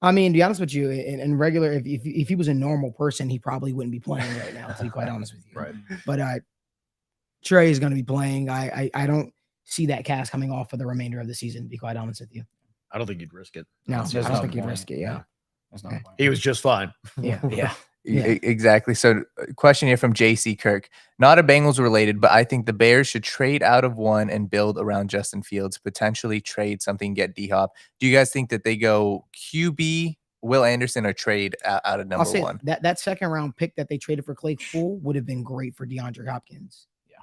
I mean, to be honest with you, in regular, if he was a normal person, he probably wouldn't be playing right now, to be quite honest with you. Right. But Trey is going to be playing. I don't see that cast coming off for the remainder of the season, to be quite honest with you. I don't think you'd risk it. No, I There's don't no think you'd point. risk it. Yeah. There's no point. He was just fine. Yeah. Yeah. Yeah. Exactly. So question here from JC Kirk, not a Bengals related, but I think the Bears should trade out of one and build around Justin Fields, potentially trade something, get D-Hop. Do you guys think that they go QB, Will Anderson, or trade out of number one? That second round pick that they traded for Clay Poole would have been great for DeAndre Hopkins. Yeah.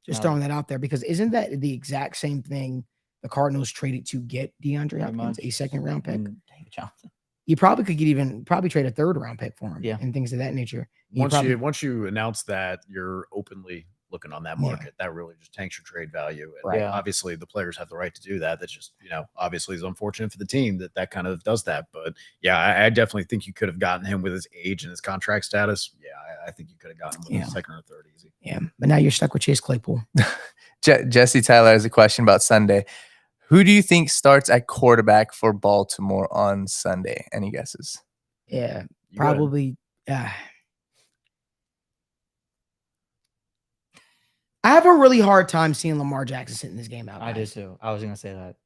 Just throwing that out there, because isn't that the exact same thing the Cardinals traded to get DeAndre Hopkins, a second round pick? David Johnson. You probably could probably trade a third round pick for him, Yeah, and things of that nature. Once you announce that you're openly looking on that Yeah. market, that really just tanks your trade value. And Right. obviously the players have the right to do that. That's just, obviously it's unfortunate for the team that kind of does that. But yeah, I definitely think you could have gotten him with his age and his contract status. Yeah, I think you could have gotten him with a second or third easy. Yeah, but now you're stuck with Chase Claypool. Jesse Tyler has a question about Sunday. Who do you think starts at quarterback for Baltimore on Sunday? Any guesses? Yeah, You got it. probably. I have a really hard time seeing Lamar Jackson sitting this game out. I do guys. too. I was gonna say that.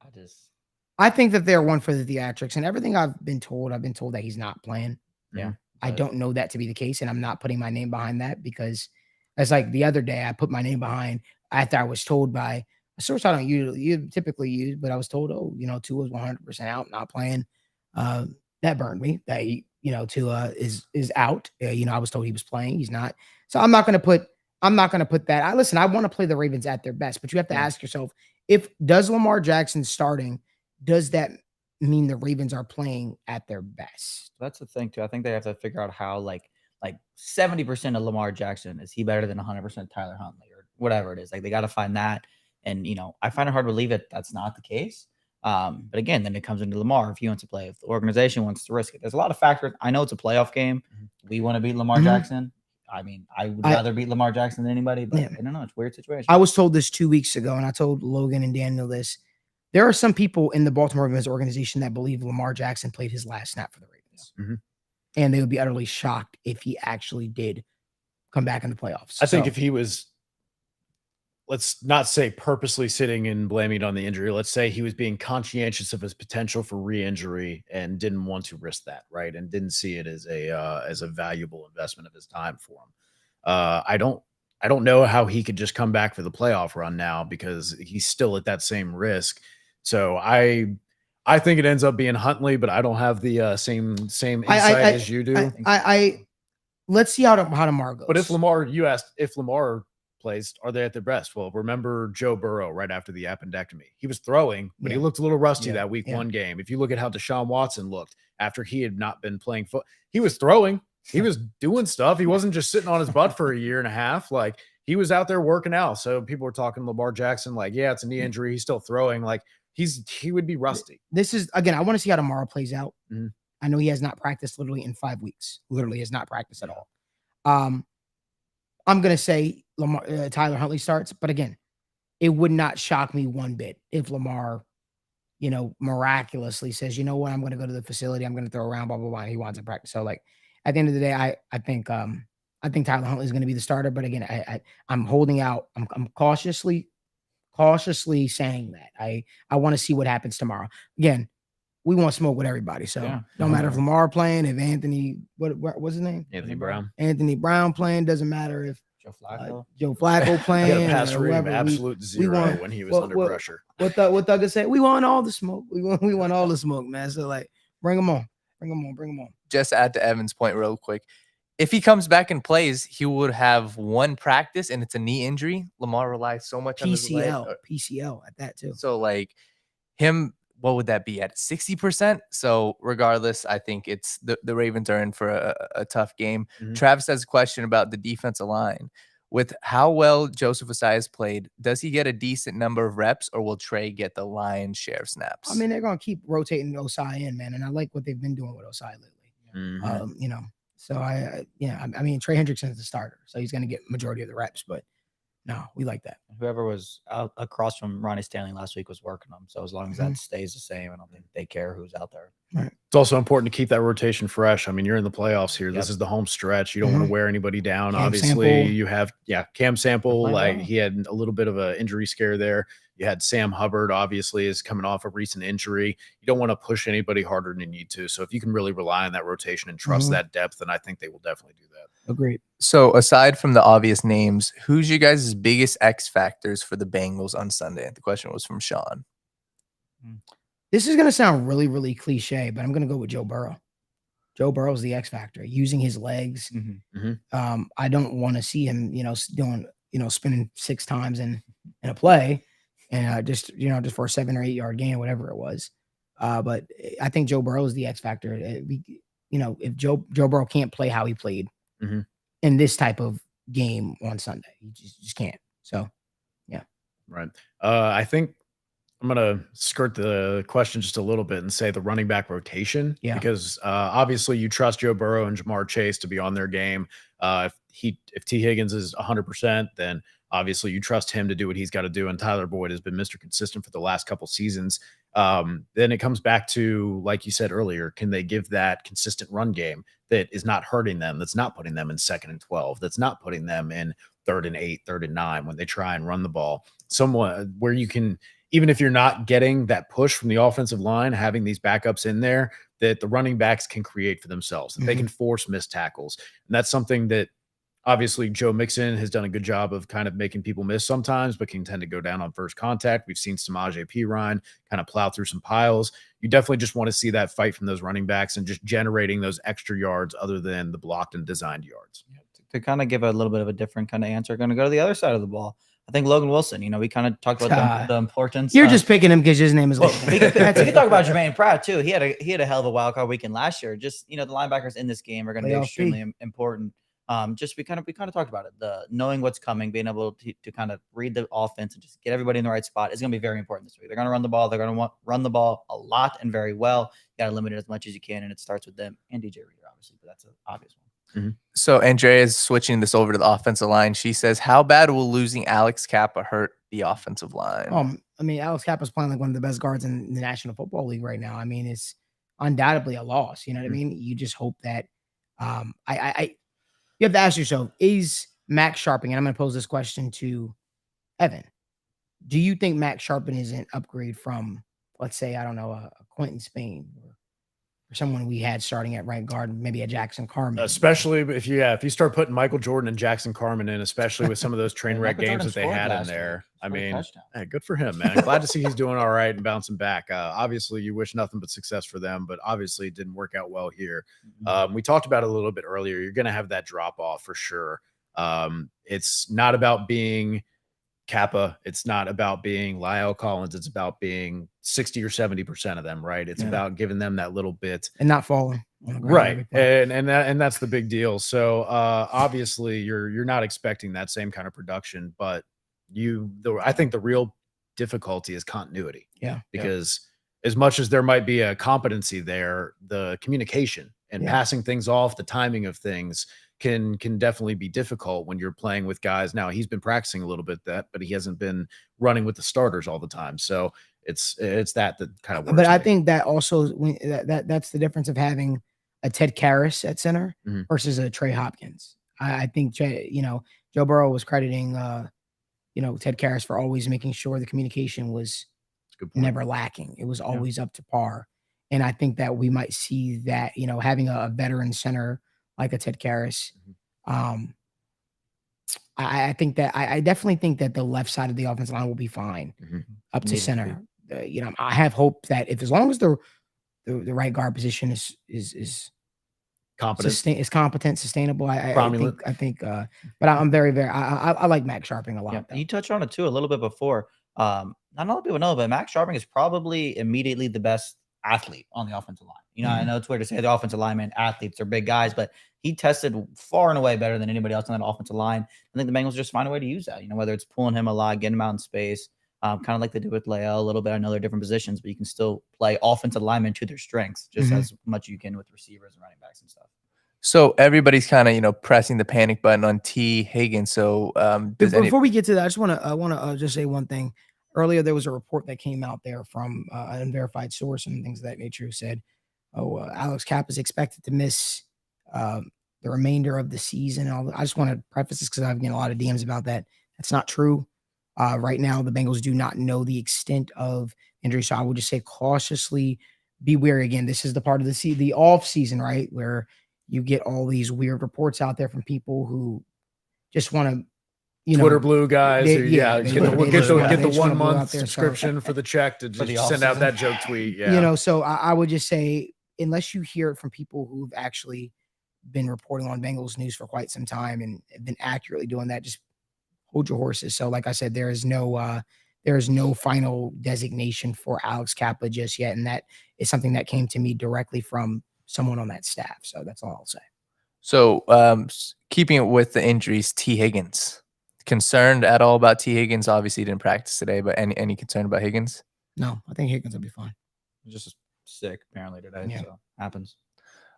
I think that they're one for the theatrics, and everything I've been told that he's not playing. Yeah. I don't know that to be the case, and I'm not putting my name behind that, because it's like the other day I put my name behind after I was told by a source I don't typically use, but I was told, Tua is 100% out, not playing. That burned me. That Tua is out. I was told he was playing. He's not. So I'm not going to put that. I want to play the Ravens at their best, but you have to ask yourself, does Lamar Jackson starting, does that mean the Ravens are playing at their best? That's the thing too. I think they have to figure out how like 70% of Lamar Jackson, is he better than 100% Tyler Huntley or whatever it is? Like they got to find that. And I find it hard to believe it. That's not the case. But again, then it comes into Lamar if he wants to play, if the organization wants to risk it. There's a lot of factors. I know it's a playoff game. We want to beat Lamar Jackson. I mean, I would rather beat Lamar Jackson than anybody, but I don't know. It's a weird situation. I was told this 2 weeks ago, and I told Logan and Daniel this. There are some people in the Baltimore Ravens organization that believe Lamar Jackson played his last snap for the Ravens. Mm-hmm. And they would be utterly shocked if he actually did come back in the playoffs. I think if he was, let's not say purposely sitting and blaming it on the injury. Let's say he was being conscientious of his potential for re-injury and didn't want to risk that, right? And didn't see it as a valuable investment of his time for him. I don't know how he could just come back for the playoff run now, because he's still at that same risk. So I think it ends up being Huntley, but I don't have the same insight as you do. Let's see how tomorrow goes. But you asked if Lamar plays, are they at their best? Well, remember Joe Burrow right after the appendectomy. He was throwing, but he looked a little rusty that week one game. If you look at how Deshaun Watson looked after he had not been playing he was throwing. He was doing stuff. He wasn't just sitting on his butt for a year and a half. Like, he was out there working out. So people were talking Lamar Jackson, like, yeah, it's a knee injury. He's still throwing. Like, he would be rusty. This is, again, I want to see how tomorrow plays out. Mm-hmm. I know he has not practiced literally in 5 weeks. Literally has not practiced at all. I'm going to say Tyler Huntley starts, but again, it would not shock me one bit if Lamar miraculously says, you know what, I'm going to go to the facility, I'm going to throw around, blah, blah, blah. He wants to practice. So like at the end of the day, I think Tyler Huntley is going to be the starter. But again, I'm holding out. I'm cautiously saying that I want to see what happens tomorrow. Again, we want smoke with everybody. So no matter if Lamar playing, if Anthony, what's his name? Anthony Brown playing, doesn't matter if Joe Flacco playing. He had a passer rating of absolute zero when he was under pressure. What Thugger said, we want all the smoke. We want all the smoke, man. So like, bring them on. Just to add to Evan's point real quick. If he comes back and plays, he would have one practice and it's a knee injury. Lamar relies so much on his leg. PCL at that too. So like him, what would that be at 60%? So regardless, I think it's the Ravens are in for a tough game. Travis has a question about the defensive line. With how well Joseph Ossai has played, does he get a decent number of reps or will Trey get the lion's share of snaps? I mean, they're going to keep rotating Ossai in, man. And I like what they've been doing with Ossai lately. So I mean, Trey Hendrickson's the starter, so he's going to get majority of the reps, but no, we like that. Whoever was out across from Ronnie Stanley last week was working them. So as long as that stays the same, I don't think they care who's out there. Right. It's also important to keep that rotation fresh. I mean, you're in the playoffs here. This is the home stretch. You don't want to wear anybody down. Obviously, you have Cam Sample. Like he had a little bit of an injury scare there. You had Sam Hubbard, obviously, is coming off a recent injury. You don't want to push anybody harder than you need to. So if you can really rely on that rotation and trust that depth, then I think they will definitely do that. Agreed. So aside from the obvious names, who's your guys' biggest X factors for the Bengals on Sunday? The question was from Sean. This is going to sound really, really cliche, but I'm going to go with Joe Burrow. Joe Burrow's the X factor, using his legs. I don't want to see him, doing, spinning 6 times in a play and just for a 7 or 8 yard gain, whatever it was. But I think Joe Burrow is the X factor. If Joe Burrow can't play how he played in this type of game on Sunday, he just can't. So, yeah. Right. I think I'm going to skirt the question just a little bit and say the running back rotation. Yeah. Because obviously you trust Joe Burrow and Jamar Chase to be on their game. If T. Higgins is 100%, then obviously you trust him to do what he's got to do. And Tyler Boyd has been Mr. Consistent for the last couple seasons. Then it comes back to, like you said earlier, can they give that consistent run game that is not hurting them, that's not putting them in 2nd and 12, that's not putting them in 3rd and 8, 3rd and 9 when they try and run the ball. Someone where you can, even if you're not getting that push from the offensive line, having these backups in there that the running backs can create for themselves, that they can force missed tackles. And that's something that obviously Joe Mixon has done a good job of kind of making people miss sometimes, but can tend to go down on first contact. We've seen Samaje Perine kind of plow through some piles. You definitely just want to see that fight from those running backs and just generating those extra yards other than the blocked and designed yards. To kind of give a little bit of a different kind of answer, going to go to the other side of the ball. I think Logan Wilson, we kind of talked about the importance. You're just picking him because his name is Logan. We can talk about Jermaine Pratt too. He had a hell of a wild card weekend last year. Just, the linebackers in this game are going to be extremely important. Just we kind of talked about it. The knowing what's coming, being able to kind of read the offense and just get everybody in the right spot is going to be very important this week. They're going to run the ball. They're going to run the ball a lot and very well. You got to limit it as much as you can, and it starts with them and DJ Reader, obviously, but that's an obvious one. So Andrea is switching this over to the offensive line. She says, how bad will losing Alex Kappa hurt the offensive line? I mean, Alex Kappa's playing like one of the best guards in the National Football League right now. I mean, it's undoubtedly a loss. You know what I mean? You just hope that you have to ask yourself, is Max Sharping, and I'm going to pose this question to Evan, do you think Max Sharping is an upgrade from, let's say, I don't know, a Quentin Spain or someone we had starting at right guard, maybe a Jackson Carman? Especially if you start putting Michael Jordan and Jackson Carman in, especially with some of those train wreck games that they had in there. I mean, hey, good for him, man. Glad to see he's doing all right and bouncing back. Obviously, you wish nothing but success for them, but obviously it didn't work out well here. We talked about it a little bit earlier. You're going to have that drop off for sure. It's not about being Kappa. It's not about being Lyle Collins. It's about being 60 or 70% of them, right? It's about giving them that little bit and not falling. Right. And that's the big deal. So obviously you're not expecting that same kind of production, but I think the real difficulty is continuity. Yeah. Because as much as there might be a competency there, the communication And Yeah. passing things off, the timing of things can definitely be difficult when you're playing with guys. Now he's been practicing a little bit but he hasn't been running with the starters all the time. So it's that kind of works. But I me. think that also that's the difference of having a Ted Karras at center Mhm. versus a Trey Hopkins. I think Joe Burrow was crediting Ted Karras for always making sure the communication was That's a good point. never lacking. It was always up to par. And I think that we might see that, having a veteran center like a Ted Karras. Mhm. I think that I definitely think that the left side of the offensive line will be fine Mhm. up to Needed to center. I have hope that as long as the right guard position is Competent. is competent, sustainable. Cromulent. I think. But I'm very, very. I like Max Sharping a lot. Yeah, though. you touched on it too a little bit before. Not a lot of people know, but Max Sharping is probably immediately the best athlete on the offensive line. I know it's weird to say the offensive linemen, athletes are big guys, but he tested far and away better than anybody else on that offensive line. I think the Bengals just find a way to use that. Whether it's pulling him a lot, getting him out in space, kind of like they do with Leal a little bit. I know they're different positions, but you can still play offensive linemen to their strengths just as much you can with receivers and running backs and stuff. So everybody's kind of, pressing the panic button on T. Higgins. So before we get to that, I want to just say one thing. Earlier, there was a report that came out there from an unverified source and things of that nature who said, Alex Cap is expected to miss the remainder of the season. I just want to preface this because I've getting a lot of DMs about that. That's not true. Right now, the Bengals do not know the extent of injury. So I would just say cautiously be wary. Again, this is the part of the off season, right? Where you get all these weird reports out there from people who just want to, Twitter blue guys they- who yeah, get they the just wanna 1 blow month out there, so- subscription for the check to just the send out offseason. that joke tweet. Yeah. So I would just say, unless you hear it from people who've actually been reporting on Bengals news for quite some time and have been accurately doing that, just hold your horses. So like I said, there is no final designation for Alex Kappa just yet. And that is something that came to me directly from someone on that staff. So that's all I'll say. So keeping it with the injuries, T. Higgins. Concerned at all about T. Higgins? Obviously, he didn't practice today, but any concern about Higgins? No, I think Higgins will be fine. Just sick apparently today. Yeah. So happens.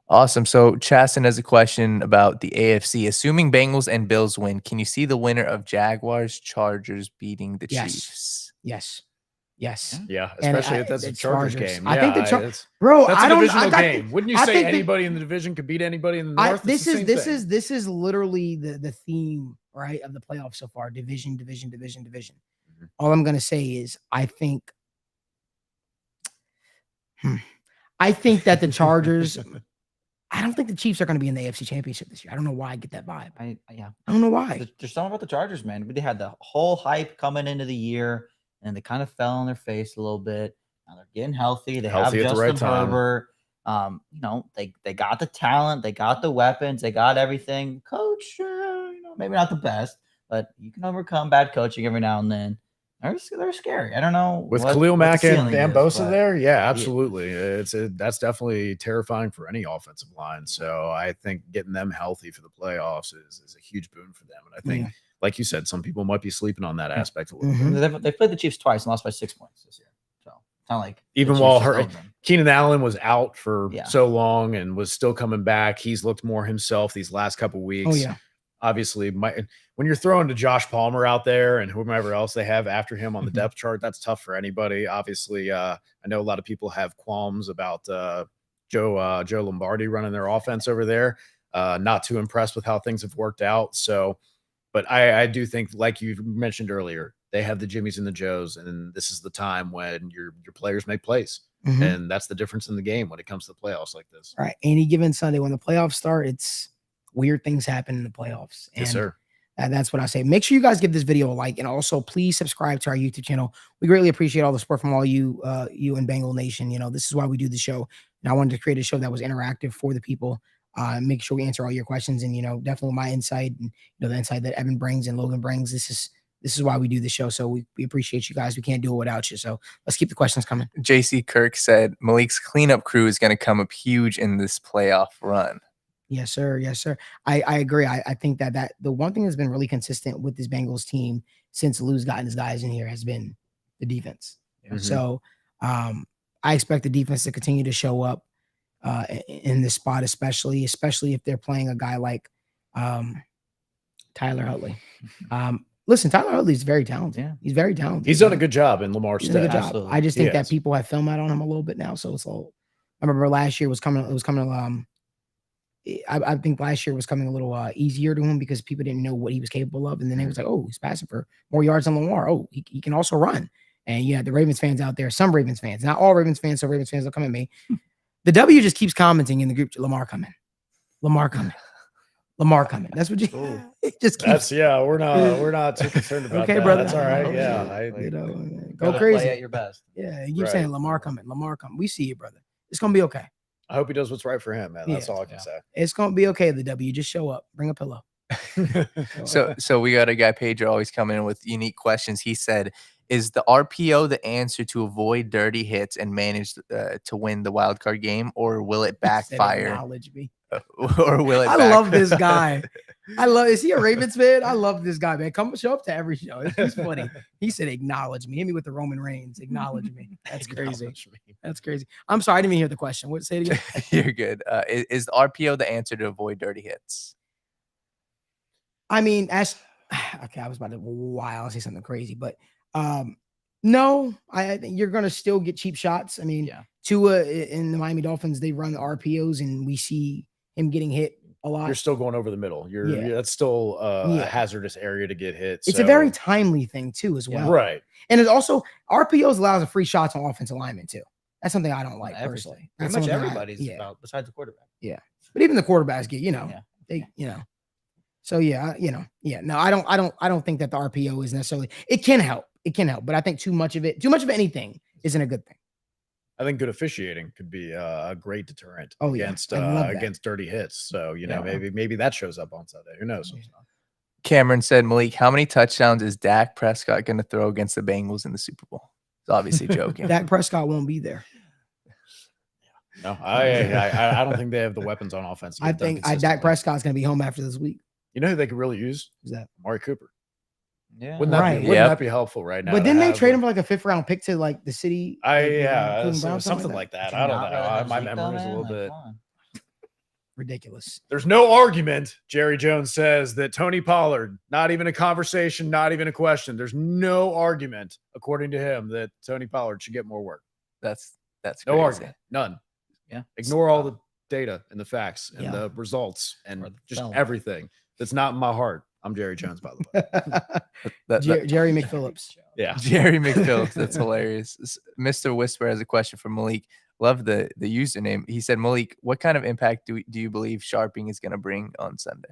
Awesome. So Chasten has a question about the AFC. Assuming Bengals and Bills win, can you see the winner of Jaguars Chargers beating the Yes. Chiefs? Yes. Yeah, And especially if that's a the Chargers Chargers. game. I think Yeah, the bro, that's I a don't. divisional I got game. Wouldn't you I say think that- anybody in the division could beat anybody in the North? This is literally the theme, right, of the playoffs so far. Division. Mhm. All I'm gonna say is I think that the Chargers. I don't think the Chiefs are going to be in the AFC Championship this year. I don't know why I get that vibe. I don't know why. There's something about the Chargers, man. They had the whole hype coming into the year, and they kind of fell on their face a little bit. Now they're getting healthy. They Healthy have at the Justin right time. Herbert. They got the talent, they got the weapons, they got everything. Coach, maybe not the best, but you can overcome bad coaching every now and then. They're scary. I don't know With what- Khalil what the Mack and ceiling is, Bosa but- there, yeah, absolutely. That's definitely terrifying for any offensive line. So I think getting them healthy for the playoffs is a huge boon for them. And I think, like you said, some people might be sleeping on that aspect a little bit. They've played the Chiefs twice and lost by 6 points this year. So it's not like the Even Chiefs while just owned them. Keenan Allen was out for Yeah. so long and was still coming back, he's looked more himself these last couple weeks. Oh yeah. Obviously, when you're throwing to Josh Palmer out there and whomever else they have after him on the depth chart, that's tough for anybody. Obviously, I know a lot of people have qualms about Joe Lombardi running their offense over there. Not too impressed with how things have worked out. So, but I do think, like you mentioned earlier, they have the Jimmies and the Joes, and this is the time when your players make plays. And that's the difference in the game when it comes to the playoffs like this. All right. Any given Sunday when the playoffs start, it's weird things happen in the playoffs. And Yes, sir. that's what I say. Make sure you guys give this video a like, and also please subscribe to our YouTube channel. We greatly appreciate all the support from all you and Bengal Nation. This is why we do the show. And I wanted to create a show that was interactive for the people. Make sure we answer all your questions, and definitely my insight and the insight that Evan brings and Logan brings. This is why we do the show. So we appreciate you guys. We can't do it without you. So let's keep the questions coming. JC Kirk said Malik's cleanup crew is going to come up huge in this playoff run. Yes, sir. Yes, sir. I agree. I think that the one thing that's been really consistent with this Bengals team since Lou's gotten his guys in here has been the defense. So I expect the defense to continue to show up. in this spot, especially if they're playing a guy like Tyler Huntley. Listen, Tyler Huntley is very talented. Yeah. He's very talented. He's done a good job in Lamar's He's done a stead. good job. Absolutely. I just He think that has. people have film out on him a little bit now. So it's all. I remember last year was coming. It was coming. I think last year was coming a little easier to him because people didn't know what he was capable of, and then it was like, oh, he's passing for more yards than Lamar. Oh, he can also run. And yeah, the Ravens fans out there, some Ravens fans, not all Ravens fans, so Ravens fans will come at me. The W just keeps commenting in the group, Lamar coming. Lamar coming. Lamar coming. That's what you it just keeps. We're not too concerned about Okay, that. brother. That's all right. Okay. Yeah. You know, go Gotta crazy. Play at your best. Yeah, you keep Right. saying Lamar coming. Lamar coming. We see you, brother. It's gonna be okay. I hope he does what's right for him, man. That's Yeah. all I can say. It's gonna be okay. The W. Just show up. Bring a pillow. So we got a guy, Pedro, always coming in with unique questions. He said, is the RPO the answer to avoid dirty hits and manage to win the wild card game, or will it He said, backfire? acknowledge me. Or will it I love this guy. Is he a Ravens fan? I love this guy, man. Come show up to every show. It's funny. He said, acknowledge me. Hit me with the Roman Reigns. Acknowledge me. That's crazy. Acknowledge me. That's crazy. I'm sorry. I didn't even hear the question. What? Say it again. You're good. Is the RPO the answer to avoid dirty hits? I mean, okay, I was about to I'll say something crazy, but no, I think you're gonna still get cheap shots. I mean, Yeah. Tua in the Miami Dolphins, they run the RPOs and we see him getting hit a lot. You're still going over the middle. Yeah. That's still a Yeah. hazardous area to get hit. It's a very timely thing too, as well. right. And it also RPOs allows a free shots on offensive linemen too. That's something I don't like Everything. personally. Pretty That's much something I- everybody's yeah. about besides the quarterback. But even the quarterbacks get, Yeah. they. So yeah, no, I don't think that the RPO is necessarily. It can help, but I think too much of anything isn't a good thing. I think good officiating could be a great deterrent Oh, yeah. against I love that. against dirty hits. So Yeah. maybe that shows up on Sunday. Who knows? Cameron said, Malik, how many touchdowns is Dak Prescott going to throw against the Bengals in the Super Bowl? It's obviously joking. Dak Prescott won't be there. No, I don't think they have the weapons on offense. to I get done think Dak consistently. Prescott's going to be home after this week. You know who they could really use? Who's that? Amari Cooper. Yeah. Wouldn't that Right. be, wouldn't Yep. that be helpful right now? But to didn't they have trade a- him for like a 5th round pick to like the city? Cleveland Browns, something like that. I don't know. My memory's a little bit. Ridiculous. There's no argument, Jerry Jones says, that Tony Pollard, not even a conversation, not even a question. There's no argument, according to him, that Tony Pollard should get more work. That's No crazy. argument. None. Yeah. Ignore all the data and the facts and Yeah. the results and Or the just film. everything that's not in my heart. I'm Jerry Jones, by the way. Jerry McPhillips. Yeah. Jerry McPhillips. That's hilarious. Mr. Whisper has a question for Malik. Love the username. He said, Malik, what kind of impact do you believe Sharping is going to bring on Sunday?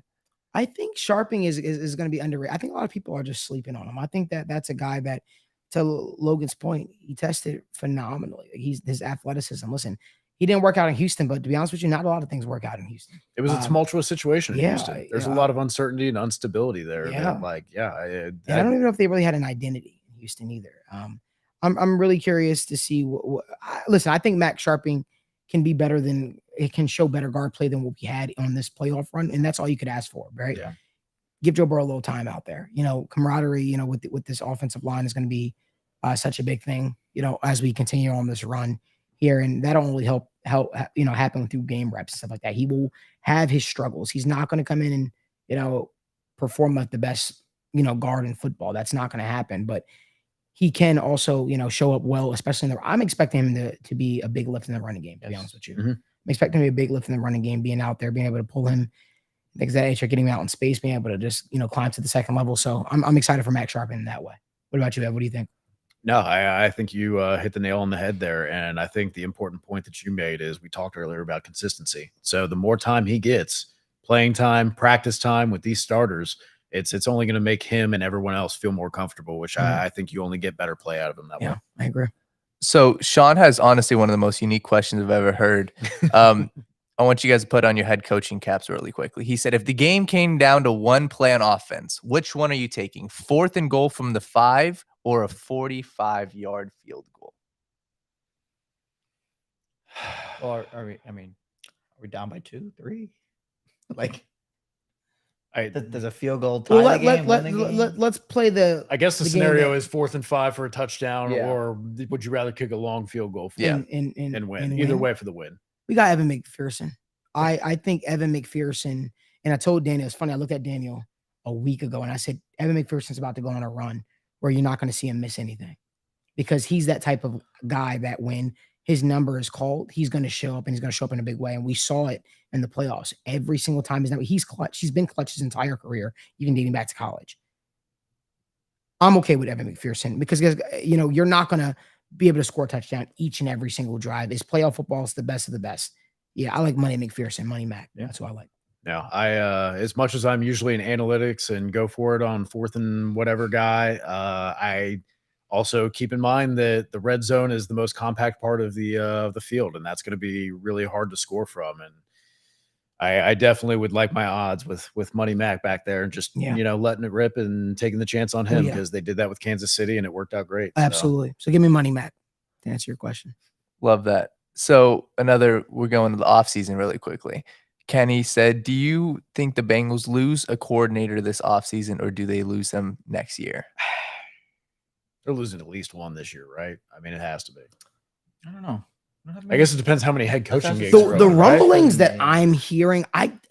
I think Sharping is going to be underrated. I think a lot of people are just sleeping on him. I think that's a guy that, to Logan's point, he tested phenomenally. His athleticism. Listen, he didn't work out in Houston, but to be honest with you, not a lot of things work out in Houston. It was a tumultuous situation in yeah, Houston. There's yeah. a lot of uncertainty and instability there. Yeah. That, like, And I don't even know if they really had an identity in Houston either. I'm really curious to see listen, I think Max Sharping can be better it can show better guard play than what we had on this playoff run. And that's all you could ask for, right? Yeah. Give Joe Burrow a little time out there. Camaraderie, with this offensive line is going to be such a big thing, as we continue on this run here. And that'll only help, happen through game reps and stuff like that. He will have his struggles. He's not going to come in and, perform like the best, guard in football. That's not going to happen. But he can also, show up well, especially I'm expecting him to be a big lift in the running game, to be honest with you. Mhm. I'm expecting him to be a big lift in the running game, being out there, being able to pull him, things of that nature, getting him out in space, being able to just, climb to the second level. So I'm excited for Max Sharping in that way. What about you, Ev? What do you think? No, I think you hit the nail on the head there. And I think the important point that you made is we talked earlier about consistency. So the more time he gets, playing time, practice time with these starters, it's only going to make him and everyone else feel more comfortable, which I think you only get better play out of him that way. I agree. So Sean has honestly one of the most unique questions I've ever heard. I want you guys to put on your head coaching caps really quickly. He said, if the game came down to one play on offense, which one are you taking? 4th and goal from the 5 or a 45-yard field goal? Or are we down by 2, 3? Like, does a field goal tie Well, the game, win the game? let's play the. I guess the The game scenario that- is 4th and 5 for a touchdown, Yeah. or would you rather kick a long field goal for Yeah. and and win? Either way for the win. We got Evan McPherson. I think Evan McPherson, and I told Daniel, it's funny, I looked at Daniel a week ago and I said, Evan McPherson's about to go on a run where you're not going to see him miss anything, because he's that type of guy that when his number is called, he's going to show up, and he's going to show up in a big way. And we saw it in the playoffs every single time. He's clutch. He's been clutch his entire career, even dating back to college. I'm okay with Evan McPherson because, you know, you're not going to be able to score a touchdown each and every single drive. Is playoff football is the best of the best. Yeah, I like Money McPherson, Money Mac. Yeah. That's who I like. No, as much as I'm usually in analytics and go for it on fourth and whatever guy, I also keep in mind that the red zone is the most compact part of the field, and that's going to be really hard to score from. And I definitely would like my odds with Money Mac back there and just you know, letting it rip and taking the chance on him, because they did that with Kansas City and it worked out great. Absolutely. So give me Money Mac to answer your question. Love that. So we're going to the offseason really quickly. Kenny said, do you think the Bengals lose a coordinator this offseason, or do they lose them next year? They're losing at least one this year, right? I mean, it has to be. I don't know. I guess it depends how many head coaching gigs. The rumblings that I'm hearing,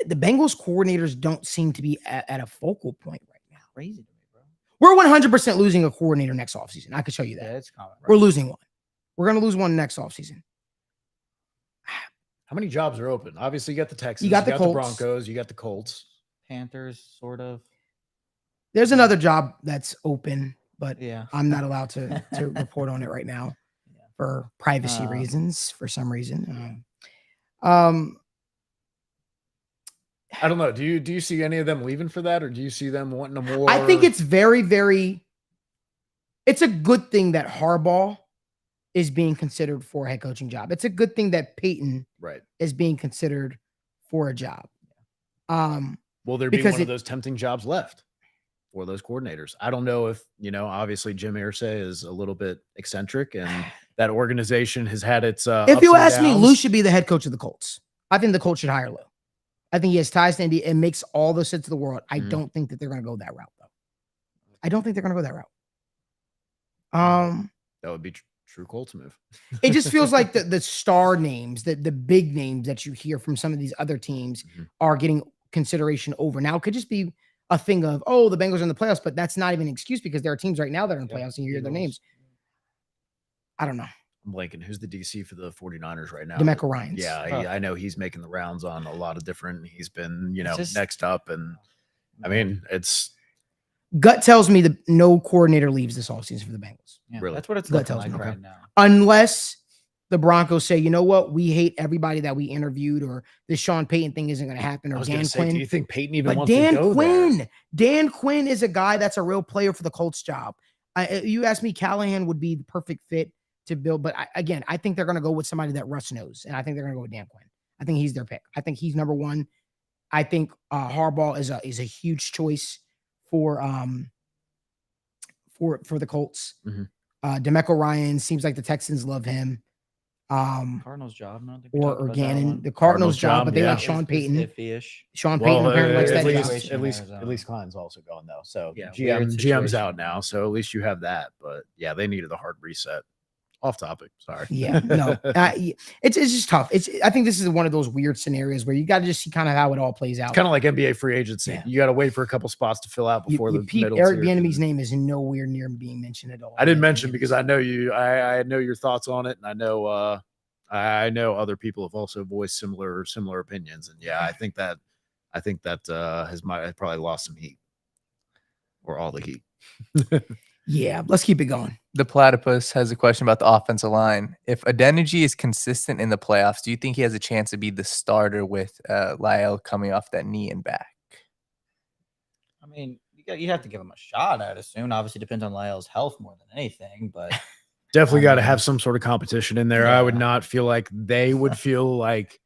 the Bengals coordinators don't seem to be at a focal point right now. Crazy to me, bro. We're 100% losing a coordinator next offseason. I can show you that. Yeah, it's common. Right? We're losing one. We're going to lose one next offseason. How many jobs are open? Obviously, you got the Texans, you got the Colts. Broncos, you got the Colts, Panthers, sort of. There's another job that's open, but yeah, I'm not allowed to report on it right now for privacy reasons. For some reason, I don't know. Do you see any of them leaving for that, or do you see them wanting a more? I think it's very, very. It's a good thing that Harbaugh is being considered for a head coaching job. It's a good thing that Peyton is being considered for a job. Will there be one of those tempting jobs left for those coordinators? I don't know if, you know, obviously Jim Irsay is a little bit eccentric, and that organization has had its if you ask me, Lou should be the head coach of the Colts. I think the Colts should hire Lou. I think he has ties to Indy. It makes all the sense of the world. I don't think that they're going to go that route, though. I don't think they're going to go that route. That would be true Colts move. It just feels like the star names, the big names that you hear from some of these other teams are getting consideration over. Now, it could just be a thing of, oh, the Bengals are in the playoffs, but that's not even an excuse, because there are teams right now that are in the playoffs and you hear their names. I don't know. I'm blanking. Who's the DC for the 49ers right now? DeMeco Ryans. Yeah, I know he's making the rounds on a lot of different. He's been, you know, next up, and I mean, it's. Gut tells me that no coordinator leaves this offseason for the Bengals. Yeah, really? That's what it's Gut looking tells like me. right now. Unless the Broncos say, you know what, we hate everybody that we interviewed, or this Sean Payton thing isn't going to happen, or Dan Quinn. Do you think Payton even wants Dan to go Quinn, there? Dan Quinn is a guy that's a real player for the Colts job. You ask me, Callahan would be the perfect fit to build, but I think they're going to go with somebody that Russ knows, and I think they're going to go with Dan Quinn. I think he's their pick. I think he's number one. I think Harbaugh is a huge choice for the Colts. DeMeco Ryans seems like the Texans love him. Cardinals job, no? Or Gannon, the Cardinals job, but they like Sean Payton. Iffy-ish. Sean Payton apparently likes that job. At least Klein's also gone though. So yeah, GM's out now. So at least you have that. But yeah, they needed a hard reset. Off topic. Sorry. Yeah, no, it's just tough. I think this is one of those weird scenarios where you got to just see kind of how it all plays out. Kind of like NBA free agency. Yeah. You got to wait for a couple spots to fill out before the middle. Eric Bieniemy's name is nowhere near being mentioned at all. I didn't mention because I know you. I know your thoughts on it, and I know other people have also voiced similar opinions. And yeah, I think that has probably lost some heat, or all the heat. Yeah, let's keep it going. The Platypus has a question about the offensive line. If Adeniji is consistent in the playoffs, do you think he has a chance to be the starter with Lyle coming off that knee and back? I mean, you have to give him a shot, I'd assume. Obviously, depends on Lyle's health more than anything, but definitely got to have some sort of competition in there. Yeah. I would not feel like they would feel like.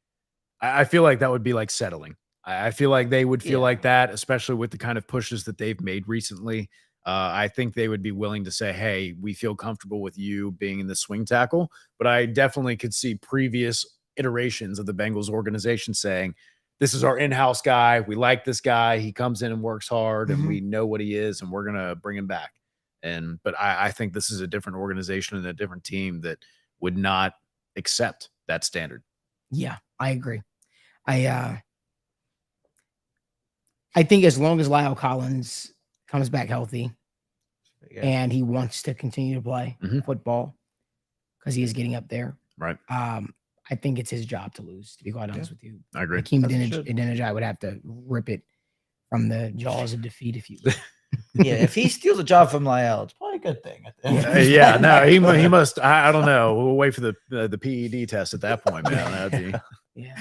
I feel like that would be like settling. I feel like they would feel like that, especially with the kind of pushes that they've made recently. I think they would be willing to say, hey, we feel comfortable with you being in the swing tackle. But I definitely could see previous iterations of the Bengals organization saying, this is our in-house guy. We like this guy. He comes in and works hard, and we know what he is, and we're going to bring him back. But I think this is a different organization and a different team that would not accept that standard. Yeah, I agree. I think as long as Lyle Collins comes back healthy and he wants to continue to play football because he is getting up there, Right. I think it's his job to lose, to be quite honest with you. I agree. Hakeem Adeniji would have to rip it from the jaws of defeat, if you will. Yeah, if he steals a job from Lyell, it's probably a good thing. Yeah, no, he must. I don't know. We'll wait for the PED test at that point, man. That'd be. Yeah.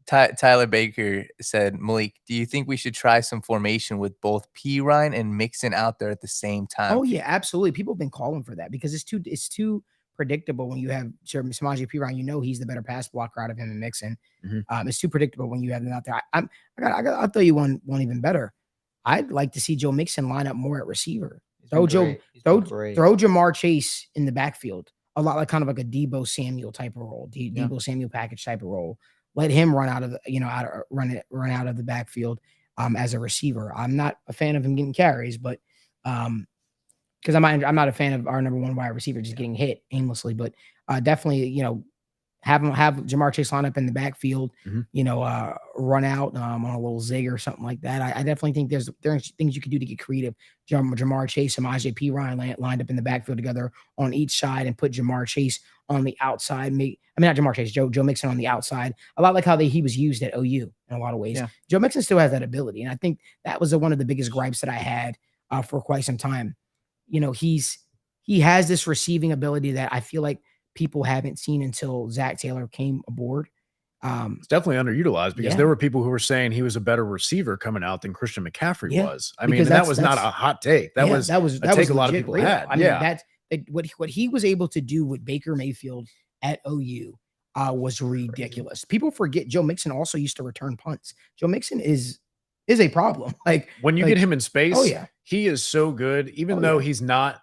Tyler Baker said, Malik, do you think we should try some formation with both P. Ryan and Mixon out there at the same time? Oh yeah, absolutely. People have been calling for that because it's too predictable when you have Samaje Perine. You know he's the better pass blocker out of him and Mixon. It's too predictable when you have them out there. I'll tell you one even better. I'd like to see Joe Mixon line up more at receiver. Throw Jamar Chase in the backfield, a lot like kind of like a Deebo Samuel type of role, Deebo Samuel package type of role. Let him run out of the, run out of the backfield as a receiver. I'm not a fan of him getting carries, but because I'm not a fan of our number one wide receiver just getting hit aimlessly. But definitely, have Jamar Chase line up in the backfield, run out on a little zig or something like that. I definitely think there's things you could do to get creative. Jamar Chase and Samaje Perine lined up in the backfield together on each side and put Jamar Chase on the outside. Not Jamar Chase, Joe Mixon on the outside. A lot like how he was used at OU in a lot of ways. Yeah. Joe Mixon still has that ability. And I think that was one of the biggest gripes that I had for quite some time. He has this receiving ability that I feel like people haven't seen until Zac Taylor came aboard. It's definitely underutilized because there were people who were saying he was a better receiver coming out than Christian McCaffrey was. I mean, that was not a hot take. That was a take a lot of people had. I mean, what he was able to do with Baker Mayfield at OU was ridiculous. People forget Joe Mixon also used to return punts. Joe Mixon is a problem. Like when you get him in space, he is so good, even though he's not.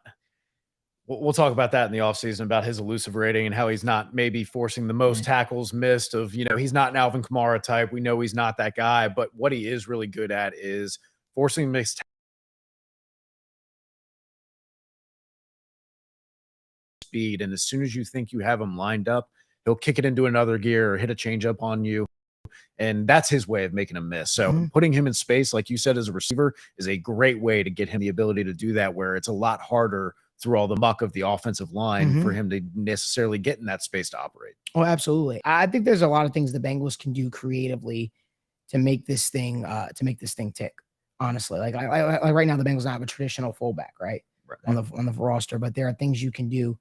We'll talk about that in the offseason about his elusive rating and how he's not maybe forcing the most tackles missed of, he's not an Alvin Kamara type. We know he's not that guy, but what he is really good at is forcing mixed speed. And as soon as you think you have him lined up, he'll kick it into another gear or hit a change up on you. And that's his way of making a miss. So putting him in space, like you said, as a receiver is a great way to get him the ability to do that, where it's a lot harder through all the muck of the offensive line for him to necessarily get in that space to operate. Oh, absolutely. I think there's a lot of things the Bengals can do creatively to make this thing tick. Honestly, like right now, the Bengals don't have a traditional fullback, right? On the roster, but there are things you can do.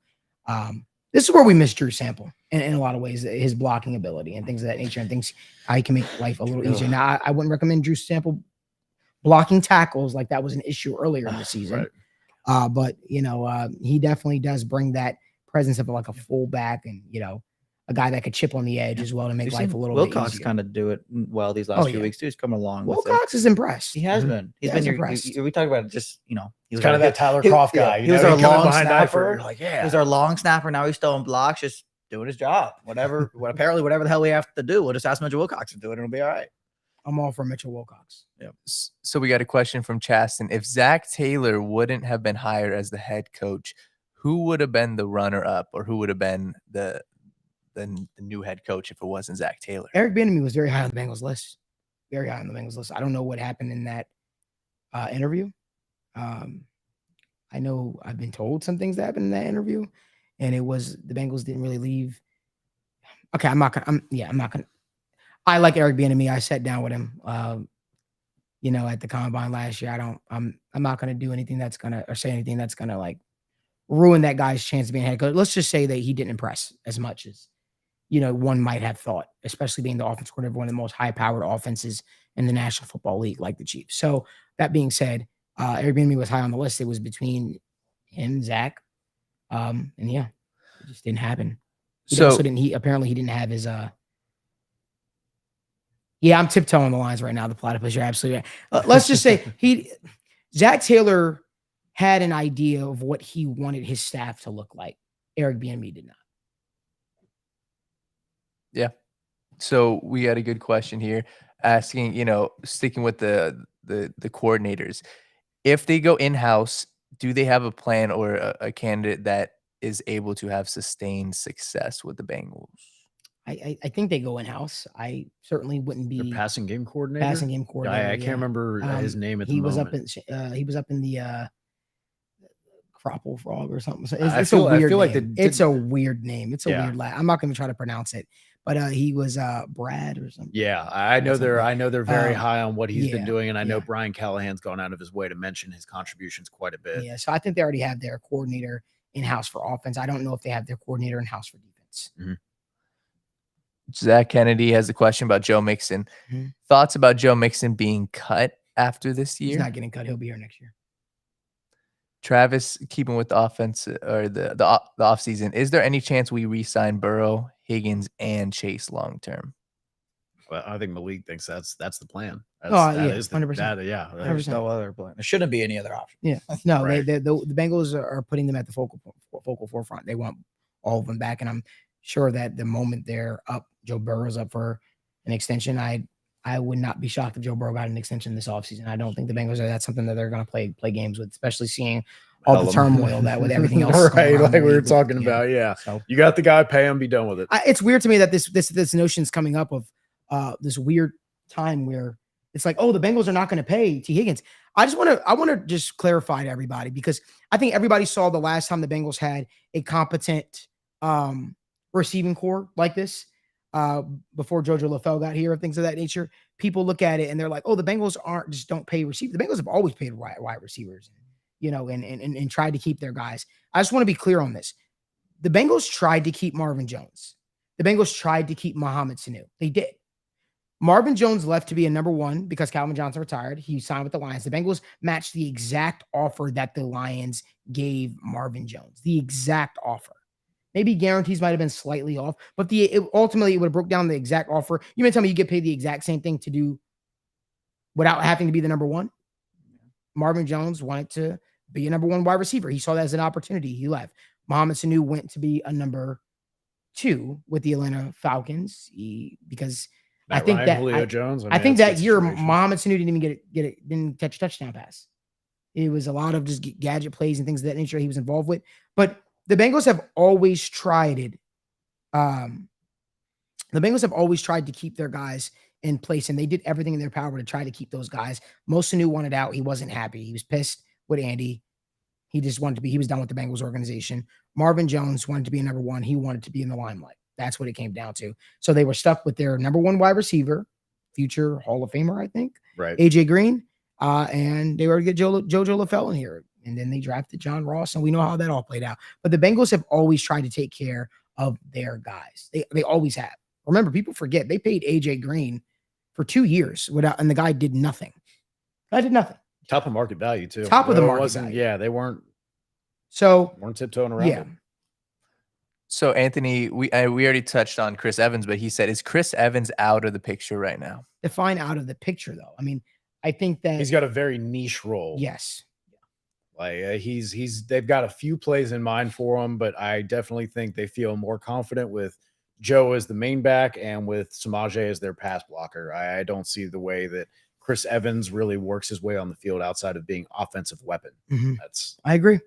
This is where we miss Drew Sample in a lot of ways, his blocking ability and things of that nature, and things I can make life a little easier. Now, I wouldn't recommend Drew Sample blocking tackles like that was an issue earlier in the season. Right. But he definitely does bring that presence of like a fullback and a guy that could chip on the edge as well to make life a little bit easier. Wilcox kind of do it well these last few weeks too. He's coming along. Wilcox is impressed. He has been. He's been impressed. We talk about it. Just he's kind of that Tyler Croft guy. He was our long snapper. Like, he was our long snapper. Now he's still in blocks, just doing his job. Whatever the hell we have to do, we'll just ask Mitchell Wilcox to do it, and it'll be all right. I'm all for Mitchell Wilcox. Yeah. So we got a question from Chasten. If Zac Taylor wouldn't have been hired as the head coach, who would have been the runner-up, or who would have been the new head coach if it wasn't Zac Taylor? Eric Bieniemy was very high on the Bengals list. Very high on the Bengals list. I don't know what happened in that interview. I know I've been told some things that happened in that interview, and it was the Bengals didn't really leave. Okay, I'm not gonna. I like Eric Bieniemy. I sat down with him, at the combine last year. I'm not gonna do anything that's gonna or say anything that's gonna like ruin that guy's chance of being head coach. Let's just say that he didn't impress as much as one might have thought, especially being the offense coordinator of one of the most high-powered offenses in the National Football League, like the Chiefs. So that being said, Eric Bieniemy was high on the list. It was between him, Zach, and it just didn't happen. He apparently didn't have his I'm tiptoeing the lines right now. The platypus, you're absolutely right. Let's just say Zac Taylor had an idea of what he wanted his staff to look like. Eric Bieniemy did not. Yeah. So we got a good question here asking, sticking with the coordinators. If they go in-house, do they have a plan or a candidate that is able to have sustained success with the Bengals? I think they go in house. I certainly wouldn't Their be passing game coordinator. passing game coordinator. I can't remember his name at the he was moment. he was up in the Cropple Frog or something. So I it's feel- a I weird feel like name. they It's did- a weird name. It's a Yeah. weird I'm not going to try to pronounce it, but he was Brad or something. Yeah, I know they're very high on what he's been yeah, doing, and I know yeah. Brian Callahan's gone out of his way to mention his contributions quite a bit. Yeah, so I think they already have their coordinator in house for offense. I don't know if they have their coordinator in house for defense. Zach Kennedy has a question about Joe Mixon. Mhm. Thoughts about Joe Mixon being cut after this He's year? not getting cut. He'll be here next year. Travis, keeping with the offense or the offseason, is there any chance we re-sign Burrow, Higgins, and Chase long term? Well, I think Malik thinks that's the plan. Oh, That yeah, is 100%. yeah. There's 100%. no other plan. There shouldn't be any other option. Yeah, no, Right. the Bengals are putting them at the focal forefront. They want all of them back, and I'm sure that the moment they're up, Joe Burrow's up for an extension. I would not be shocked if Joe Burrow got an extension this offseason. I don't think the Bengals that's something that they're going to play games with, especially seeing all the turmoil that with everything else, right? going on Like in the we were league with- talking about. Yeah, So you got the guy, pay him, be done with it. it's weird to me that this notion's coming up of this weird time where it's like, oh, the Bengals are not going to pay T. Higgins. I want to just clarify to everybody, because I think everybody saw the last time the Bengals had a competent receiving core like this before Jojo LaFell got here and things of that nature. People look at it and they're like, oh, the Bengals don't pay receivers. The Bengals have always paid wide receivers, and tried to keep their guys. I just want to be clear on this. The Bengals tried to keep Marvin Jones. The Bengals tried to keep Mohamed Sanu. They did. Marvin Jones left to be a number one because Calvin Johnson retired. He signed with the Lions. The Bengals matched the exact offer that the Lions gave Marvin Jones. The exact offer. Maybe guarantees might have been slightly off, but ultimately it would have broke down the exact offer. You may tell me you get paid the exact same thing to do without having to be the number one? Marvin Jones wanted to be a number one wide receiver. He saw that as an opportunity. He left. Mohamed Sanu went to be a number two with the Atlanta Falcons because Matt I think Ryan, that Julio Jones. I think that it's a year situation. Mohamed Sanu didn't even didn't catch a touchdown pass. It was a lot of just gadget plays and things of that nature he was involved with. But the Bengals have always tried it. The Bengals have always tried to keep their guys in place, and they did everything in their power to try to keep those guys. Sanu wanted out. He wasn't happy. He was pissed with Andy. He just wanted to be, he was done with the Bengals organization. Marvin Jones wanted to be a number one. He wanted to be in the limelight. That's what it came down to. So they were stuck with their number one wide receiver, future Hall of Famer, I think, Right. AJ Green. And they were to get Jojo LaFell in here. And then they drafted John Ross, and we know how that all played out. But the Bengals have always tried to take care of their guys. They always have. Remember, people forget they paid AJ Green for 2 years and the guy did nothing. I did nothing. Top of market value too. Top of the It market wasn't- value. Yeah, they weren't So tiptoeing around. yeah, it. So Anthony, we already touched on Chris Evans, but he said, is Chris Evans out of the picture right now? define out of the picture though. I mean, I think that He's got a very niche role. yes. Like they've got a few plays in mind for him, but I definitely think they feel more confident with Joe as the main back and with Samaje as their pass blocker. I don't see the way that Chris Evans really works his way on the field outside of being offensive weapon. Mhm. That's I agree.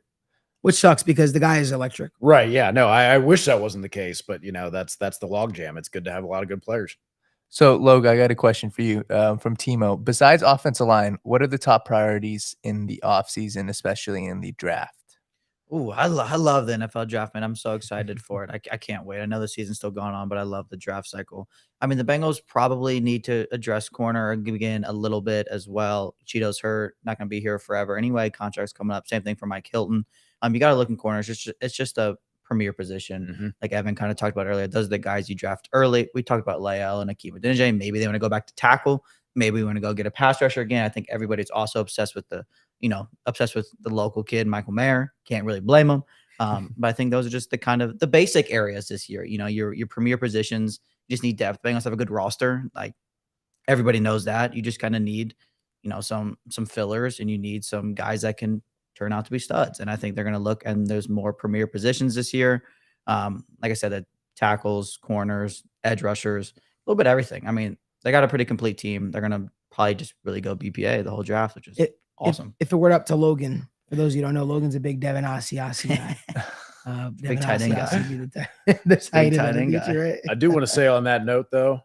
Which sucks because the guy is electric. right. Yeah, no, I wish that wasn't the case, but that's the logjam. It's good to have a lot of good players. So Logan, I got a question for you from Timo. Besides offensive line, what are the top priorities in the offseason, especially in the draft? Ooh, I love the NFL draft, man. I'm so excited for it. I can't wait. I know the season's still going on, but I love the draft cycle. I mean, the Bengals probably need to address corner again a little bit as well. Cheeto's hurt, not going to be here forever. Anyway, contract's coming up. Same thing for Mike Hilton. You got to look in corners. It's just a premier position. Mhm. Like Evan kind of talked about earlier. Those are the guys you draft early. We talked about Lael and Akeem Adeniji. Maybe they want to go back to tackle. Maybe we want to go get a pass rusher again. I think everybody's also obsessed with the local kid, Michael Mayer. Can't really blame him. But I think those are just the basic areas this year. Your premier positions, you just need depth. Bengals have a good roster. Like everybody knows that. You just kind of need, some fillers, and you need some guys that can turn out to be studs. And I think they're going to look, and there's more premier positions this year. Like I said, the tackles, corners, edge rushers, a little bit of everything. I mean, they got a pretty complete team. They're going to probably just really go BPA the whole draft, which is awesome. If it were up to Logan, for those of you who don't know, Logan's a big Devin Asiasi guy. Big tight end guy. The tight tight end end of the guy. future, right? I do want to say on that note, though,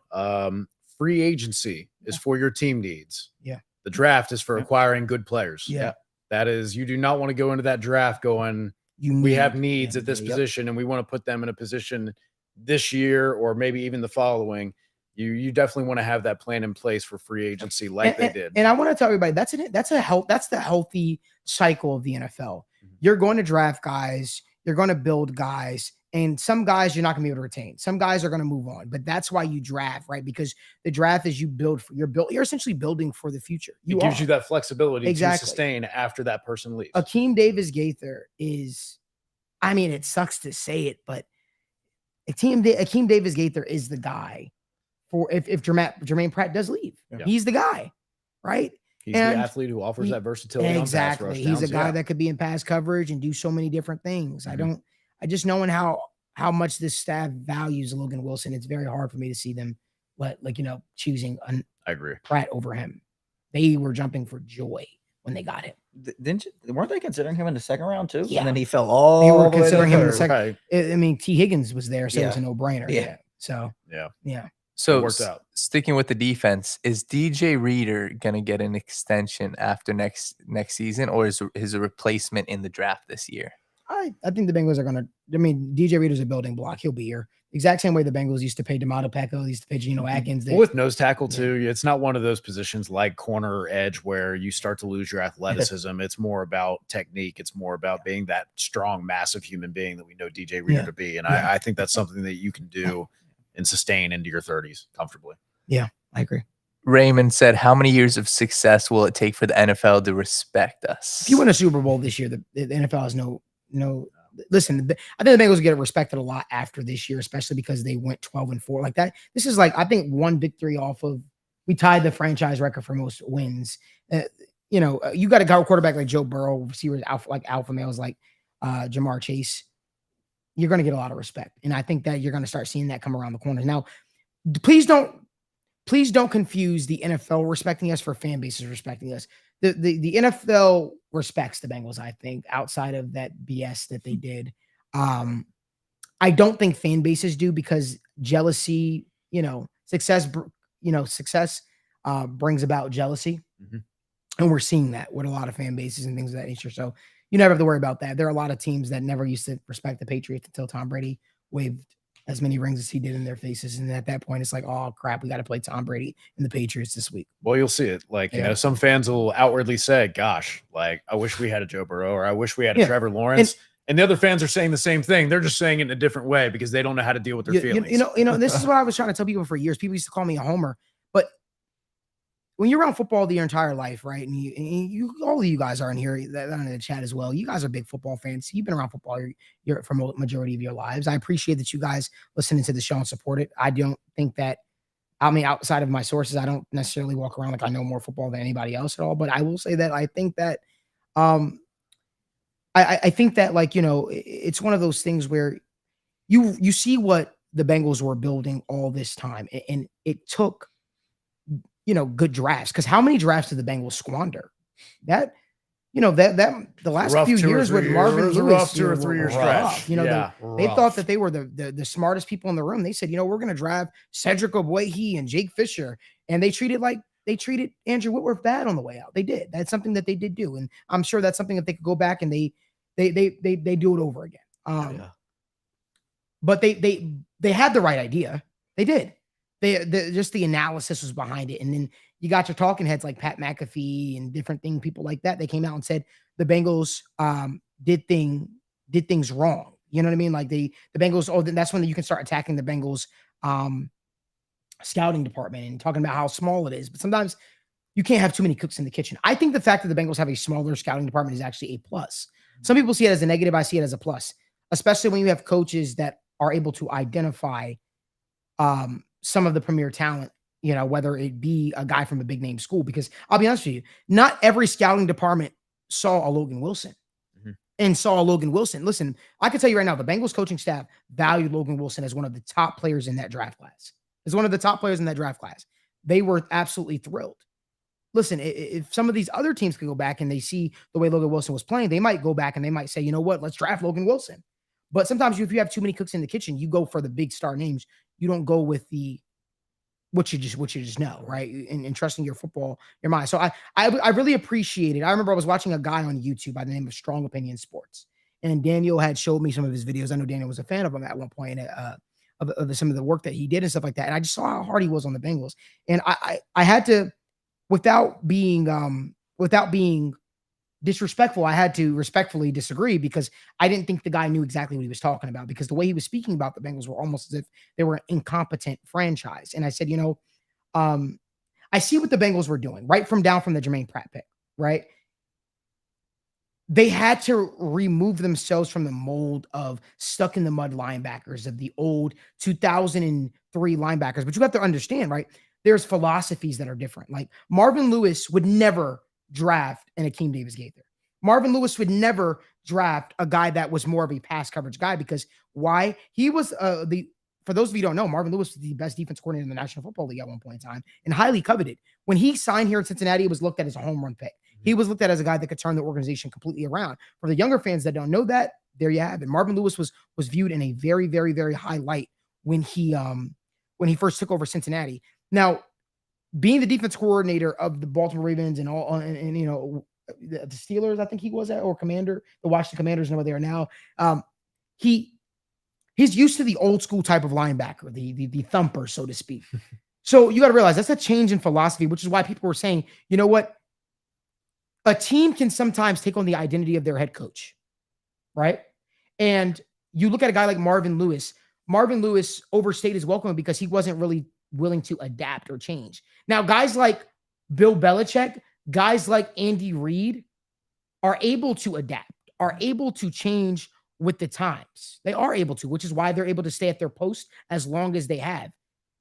free agency is for your team needs. Yeah. The draft is for acquiring good players. Yeah. That is, you do not want to go into that draft going, we have needs at this position and we want to put them in a position this year or maybe even the following. You definitely want to have that plan in place for free agency like they did. And I want to tell everybody that's the healthy cycle of the NFL. You're going to draft guys, you're going to build guys, and some guys you're not going to be able to retain. Some guys are going to move on, but that's why you draft, right? Because the draft is you're essentially building for the future. It gives you that flexibility to sustain after that person leaves. Akeem Davis-Gaither is, I mean, it sucks to say it, but Akeem Davis-Gaither is the guy for if Jermaine Pratt does leave. Yeah. He's the guy, right? He's the athlete who offers that versatility. Exactly. On pass rush He's downs. a guy that could be in pass coverage and do so many different things. I just knowing how much this staff values Logan Wilson, it's very hard for me to see them choosing I agree. Pratt over him. They were jumping for joy when they got him. Weren't they considering him in the second round too? Yeah. And then he fell all They were the way to considering him in the third. second. Right. I mean, T. Higgins was there, so it was a no-brainer. Yeah. So yeah. So worked out. Sticking with the defense, is DJ Reader gonna get an extension after next season, or is his replacement in the draft this year? I think the Bengals are gonna. I mean, DJ Reader's a building block. He'll be here. Exact same way the Bengals used to pay D'Amato Pecco, used to pay Geno Atkins. With nose tackle too, it's not one of those positions like corner or edge where you start to lose your athleticism. It's more about technique. It's more about being that strong, massive human being that we know DJ Reader to be. And I think that's something that you can do and sustain into your 30s comfortably. Yeah, I agree. Raymond said, how many years of success will it take for the NFL to respect us? If you win a Super Bowl this year, the NFL has no. Listen, I think the Bengals get respected a lot after this year, especially because they went 12-4 like that. This is like, I think, one victory off of, we tied the franchise record for most wins. You got a quarterback like Joe Burrow, receivers alpha males like Jamar Chase. You're going to get a lot of respect. And I think that you're going to start seeing that come around the corner. Now, please don't confuse the NFL respecting us for fan bases respecting us. The NFL respects the Bengals, I think, outside of that BS that they did. I don't think fan bases do, because jealousy, success brings about jealousy. And we're seeing that with a lot of fan bases and things of that nature. So you never have to worry about that. There are a lot of teams that never used to respect the Patriots until Tom Brady waved as many rings as he did in their faces. And at that point, it's like, oh, crap, we got to play Tom Brady and the Patriots this week. Well, you'll see it. Some fans will outwardly say, gosh, I wish we had a Joe Burrow, or I wish we had a Trevor Lawrence. And the other fans are saying the same thing. They're just saying it in a different way because they don't know how to deal with their feelings. This is what I was trying to tell people for years. People used to call me a homer. But when you're around football your entire life, right, and you all of you guys are in here, that in the chat as well, you guys are big football fans. You've been around football for a majority of your lives. I appreciate that you guys listening to the show and support it. I don't think that, outside of my sources, I don't necessarily walk around like I know more football than anybody else at all. But I will say that I think that, I think that, it's one of those things where you see what the Bengals were building all this time, and it took, good drafts. Because how many drafts did the Bengals squander? The last few years with Marvin Lewis, 2 or 3 year stretch. They thought that they were the smartest people in the room. They said, we're going to draft Cedric Ogbuehi and Jake Fisher, and they treated Andrew Whitworth bad on the way out. They did. That's something that they did do, and I'm sure that's something that they could go back and they do it over again. But they had the right idea. They did. Just the analysis was behind it. And then you got your talking heads like Pat McAfee and different people like that. They came out and said the Bengals did things wrong. You know what I mean? Like the Bengals, then that's when you can start attacking the Bengals scouting department and talking about how small it is. But sometimes you can't have too many cooks in the kitchen. I think the fact that the Bengals have a smaller scouting department is actually a plus. Some people see it as a negative. I see it as a plus, especially when you have coaches that are able to identify some of the premier talent, whether it be a guy from a big name school, because I'll be honest with you, not every scouting department saw a Logan Wilson and saw a Logan Wilson. Listen, I can tell you right now, the Bengals coaching staff valued Logan Wilson as one of the top players in that draft class. They were absolutely thrilled. Listen, if some of these other teams could go back and they see the way Logan Wilson was playing, they might go back and they might say, you know what, let's draft Logan Wilson. But sometimes if you have too many cooks in the kitchen, you go for the big star names. You don't go with the what you just know, right? And trusting your football, your mind. So I really appreciate it. I remember I was watching a guy on YouTube by the name of Strong Opinion Sports, and Daniel had showed me some of his videos. I know Daniel was a fan of him at one point, of some of the work that he did and stuff like that. And I just saw how hard he was on the Bengals, and I had to, without being disrespectful, I had to respectfully disagree because I didn't think the guy knew exactly what he was talking about, because the way he was speaking about the Bengals were almost as if they were an incompetent franchise. And I said, I see what the Bengals were doing right down from the Jermaine Pratt pick, right? They had to remove themselves from the mold of stuck in the mud linebackers of the old 2003 linebackers. But you have to understand, right? There's philosophies that are different. Like Marvin Lewis would never draft an Akeem Davis-Gaither. Marvin Lewis would never draft a guy that was more of a pass coverage guy, because why? He was for those of you who don't know, Marvin Lewis was the best defense coordinator in the National Football League at one point in time and highly coveted. When he signed here in Cincinnati, it was looked at as a home run pick. He was looked at as a guy that could turn the organization completely around. For the younger fans that don't know that, there you have it. Marvin Lewis was viewed in a very, very, very high light when he first took over Cincinnati. Now, being the defense coordinator of the Baltimore Ravens and all, and the Steelers, I think he was at, or commander, the Washington Commanders, know where they are now. He's used to the old school type of linebacker, the thumper, so to speak. So you got to realize that's a change in philosophy, which is why people were saying, you know what? A team can sometimes take on the identity of their head coach, right? And you look at a guy like Marvin Lewis. Marvin Lewis overstayed his welcome because he wasn't really willing to adapt or change. Now, guys like Bill Belichick, guys like Andy Reid are able to adapt, are able to change with the times. They are able to, which is why they're able to stay at their post as long as they have.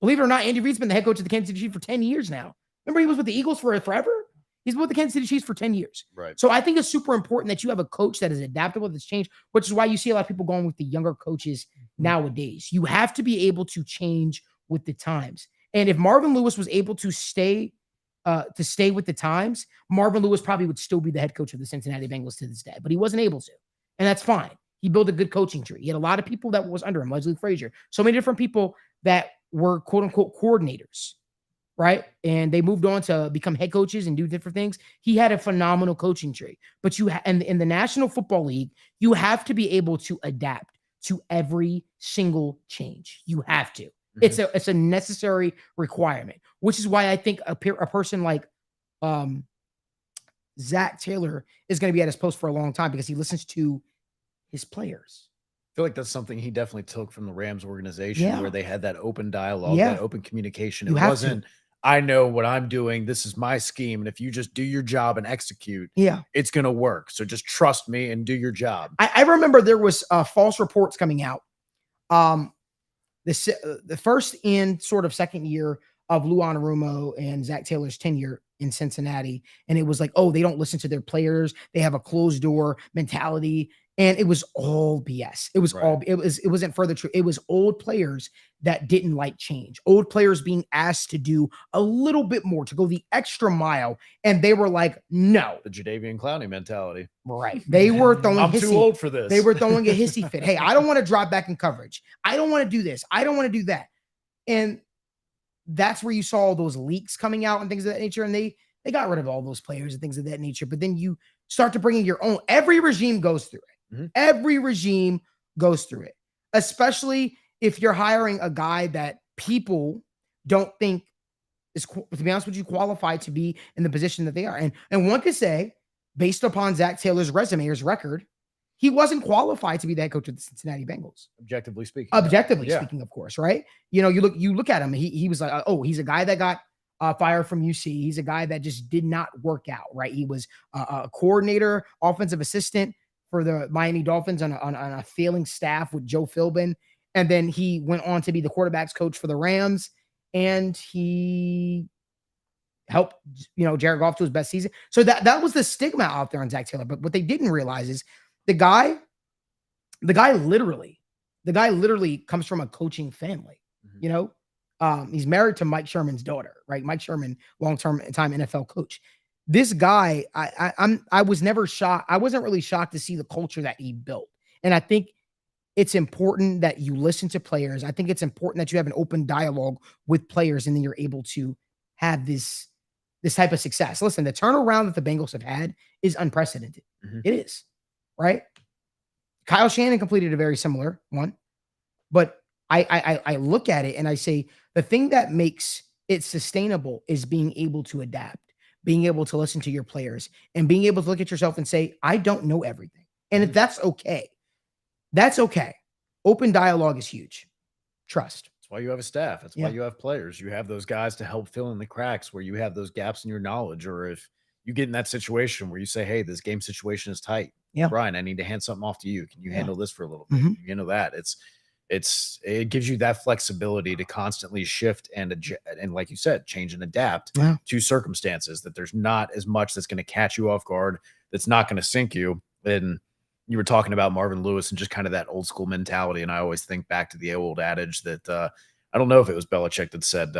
Believe it or not, Andy Reid's been the head coach of the Kansas City Chiefs for 10 years now. Remember, he was with the Eagles for forever? He's been with the Kansas City Chiefs for 10 years. Right. So I think it's super important that you have a coach that is adaptable to this change, which is why you see a lot of people going with the younger coaches nowadays. You have to be able to change with the times. And if Marvin Lewis was able to stay with the times, Marvin Lewis probably would still be the head coach of the Cincinnati Bengals to this day, but he wasn't able to. And that's fine. He built a good coaching tree. He had a lot of people that was under him, Leslie Frazier, so many different people that were quote unquote coordinators, right? And they moved on to become head coaches and do different things. He had a phenomenal coaching tree, but and in the National Football League, you have to be able to adapt to every single change. You have to. It's a necessary requirement, which is why I think a person like Zac Taylor is going to be at his post for a long time, because he listens to his players. I feel like that's something he definitely took from the Rams organization, where they had that open dialogue, Yeah. that open communication. You It have wasn't, I know what I'm doing. This is my scheme. And if you just do your job and execute, it's going to work. So just trust me and do your job. I remember there was false reports coming out. The first and sort of second year of Lou Anarumo and Zac Taylor's tenure in Cincinnati. And it was like, oh, they don't listen to their players. They have a closed door mentality. And it was all BS. It was it wasn't further true. It was old players that didn't like change. Old players being asked to do a little bit more, to go the extra mile. And they were like, no. The Jadeveon Clowney mentality. Right. They were throwing I'm too old for this. They were throwing a hissy fit. Hey, I don't want to drop back in coverage. I don't want to do this. I don't want to do that. And that's where you saw all those leaks coming out and things of that nature. And they got rid of all those players and things of that nature. But then you start to bring in your own. Every regime goes through it. Every regime goes through it, especially if you're hiring a guy that people don't think is, to be honest with you, qualified to be in the position that they are. And one could say, based upon Zac Taylor's resume or his record, he wasn't qualified to be the head coach of the Cincinnati Bengals. Objectively speaking. Speaking, of course, right? You look at him. He was like, oh, he's a guy that got fired from UC. He's a guy that just did not work out, right? He was a coordinator, offensive assistant for the Miami Dolphins on a failing staff with Joe Philbin. And then he went on to be the quarterback's coach for the Rams. And he helped, Jared Goff to his best season. So that was the stigma out there on Zac Taylor. But what they didn't realize is the guy literally comes from a coaching family. He's married to Mike Sherman's daughter, right? Mike Sherman, long-term time NFL coach. This guy, I was never shocked. I wasn't really shocked to see the culture that he built. And I think it's important that you listen to players. I think it's important that you have an open dialogue with players, and then you're able to have this type of success. Listen, the turnaround that the Bengals have had is unprecedented. It is, right? Kyle Shanahan completed a very similar one, but I look at it and I say the thing that makes it sustainable is being able to adapt, being able to listen to your players, and being able to look at yourself and say, I don't know everything. And that's okay. That's okay. Open dialogue is huge. Trust. That's why you have a staff. That's Yeah. why you have players. You have those guys to help fill in the cracks where you have those gaps in your knowledge. Or if you get in that situation where you say, hey, this game situation is tight. Yeah. Brian, I need to hand something off to you. Can you Yeah. handle this for a little bit? Mhm. Can you handle that? It gives you that flexibility to constantly shift and like you said, change and adapt Yeah. to circumstances, that there's not as much that's going to catch you off guard, that's not going to sink you. And you were talking about Marvin Lewis and just kind of that old school mentality. And I always think back to the old adage that I don't know if it was Belichick that said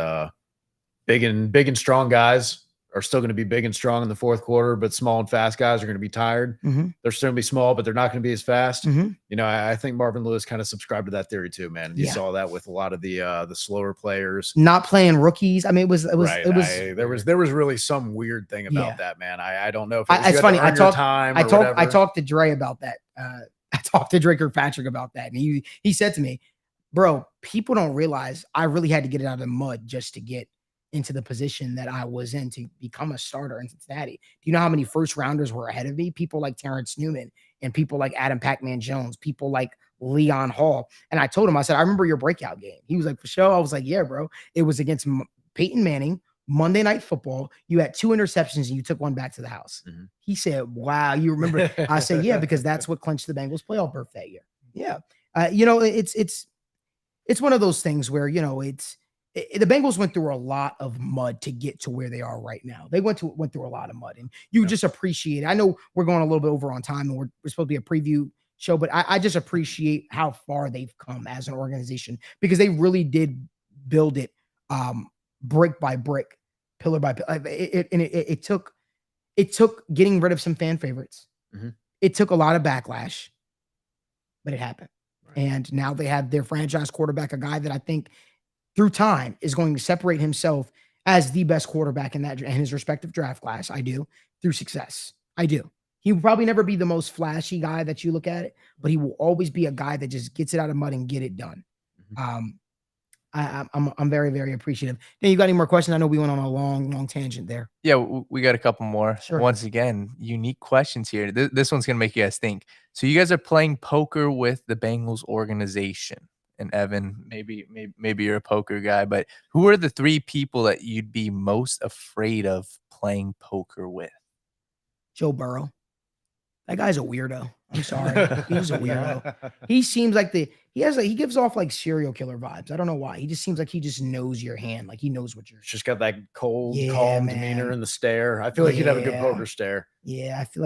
big and strong guys are still going to be big and strong in the fourth quarter, but small and fast guys are going to be tired. They're still going to be small, but they're not going to be as fast. You know, I think Marvin Lewis kind of subscribed to that theory too, man. You saw that with a lot of the slower players Not playing rookies. I mean, there was really some weird thing about that, man. I don't know if it's funny. I talked talked to Dre about that. I talked to Dre Kirkpatrick about that, and he said to me, bro, people don't realize I really had to get it out of the mud just to get into the position that I was in to become a starter in Cincinnati. Do you know how many first rounders were ahead of me? People like Terrence Newman and people like Adam Pac-Man Jones, people like Leon Hall. And I told him, I said, I remember your breakout game. He was like, for sure. I was like, yeah, bro. It was against Peyton Manning, Monday Night Football. You had 2 interceptions and you took one back to the house. He said, wow, you remember? I said, yeah, because that's what clinched the Bengals playoff berth that year. Yeah. You know, it's one of those things where, you know, the Bengals went through a lot of mud to get to where they are right now. They went through a lot of mud, and you just appreciate it. I know we're going a little bit over on time, and we're supposed to be a preview show, but I just appreciate how far they've come as an organization, because they really did build it brick by brick, pillar by pillar. It took getting rid of some fan favorites. It took a lot of backlash, but it happened. Right. And now they have their franchise quarterback, a guy that I think through time is going to separate himself as the best quarterback in his respective draft class. I do, through success. I do. He will probably never be the most flashy guy that you look at it, but he will always be a guy that just gets it out of mud and get it done. I'm very, very appreciative. Dan, you got any more questions? I know we went on a long tangent there. Yeah, we got a couple more. Sure. Once again, unique questions here. This one's going to make you guys think. So you guys are playing poker with the Bengals organization. And Evan, maybe you're a poker guy, but who are the 3 people that you'd be most afraid of playing poker with? Joe Burrow. That guy's a weirdo. I'm sorry. He's a weirdo. He seems like he gives off like serial killer vibes. I don't know why. He just seems like he just knows your hand. Like he knows what you're. Just got that cold, calm demeanor in the stare. I feel like he'd have a good poker stare. Yeah, I feel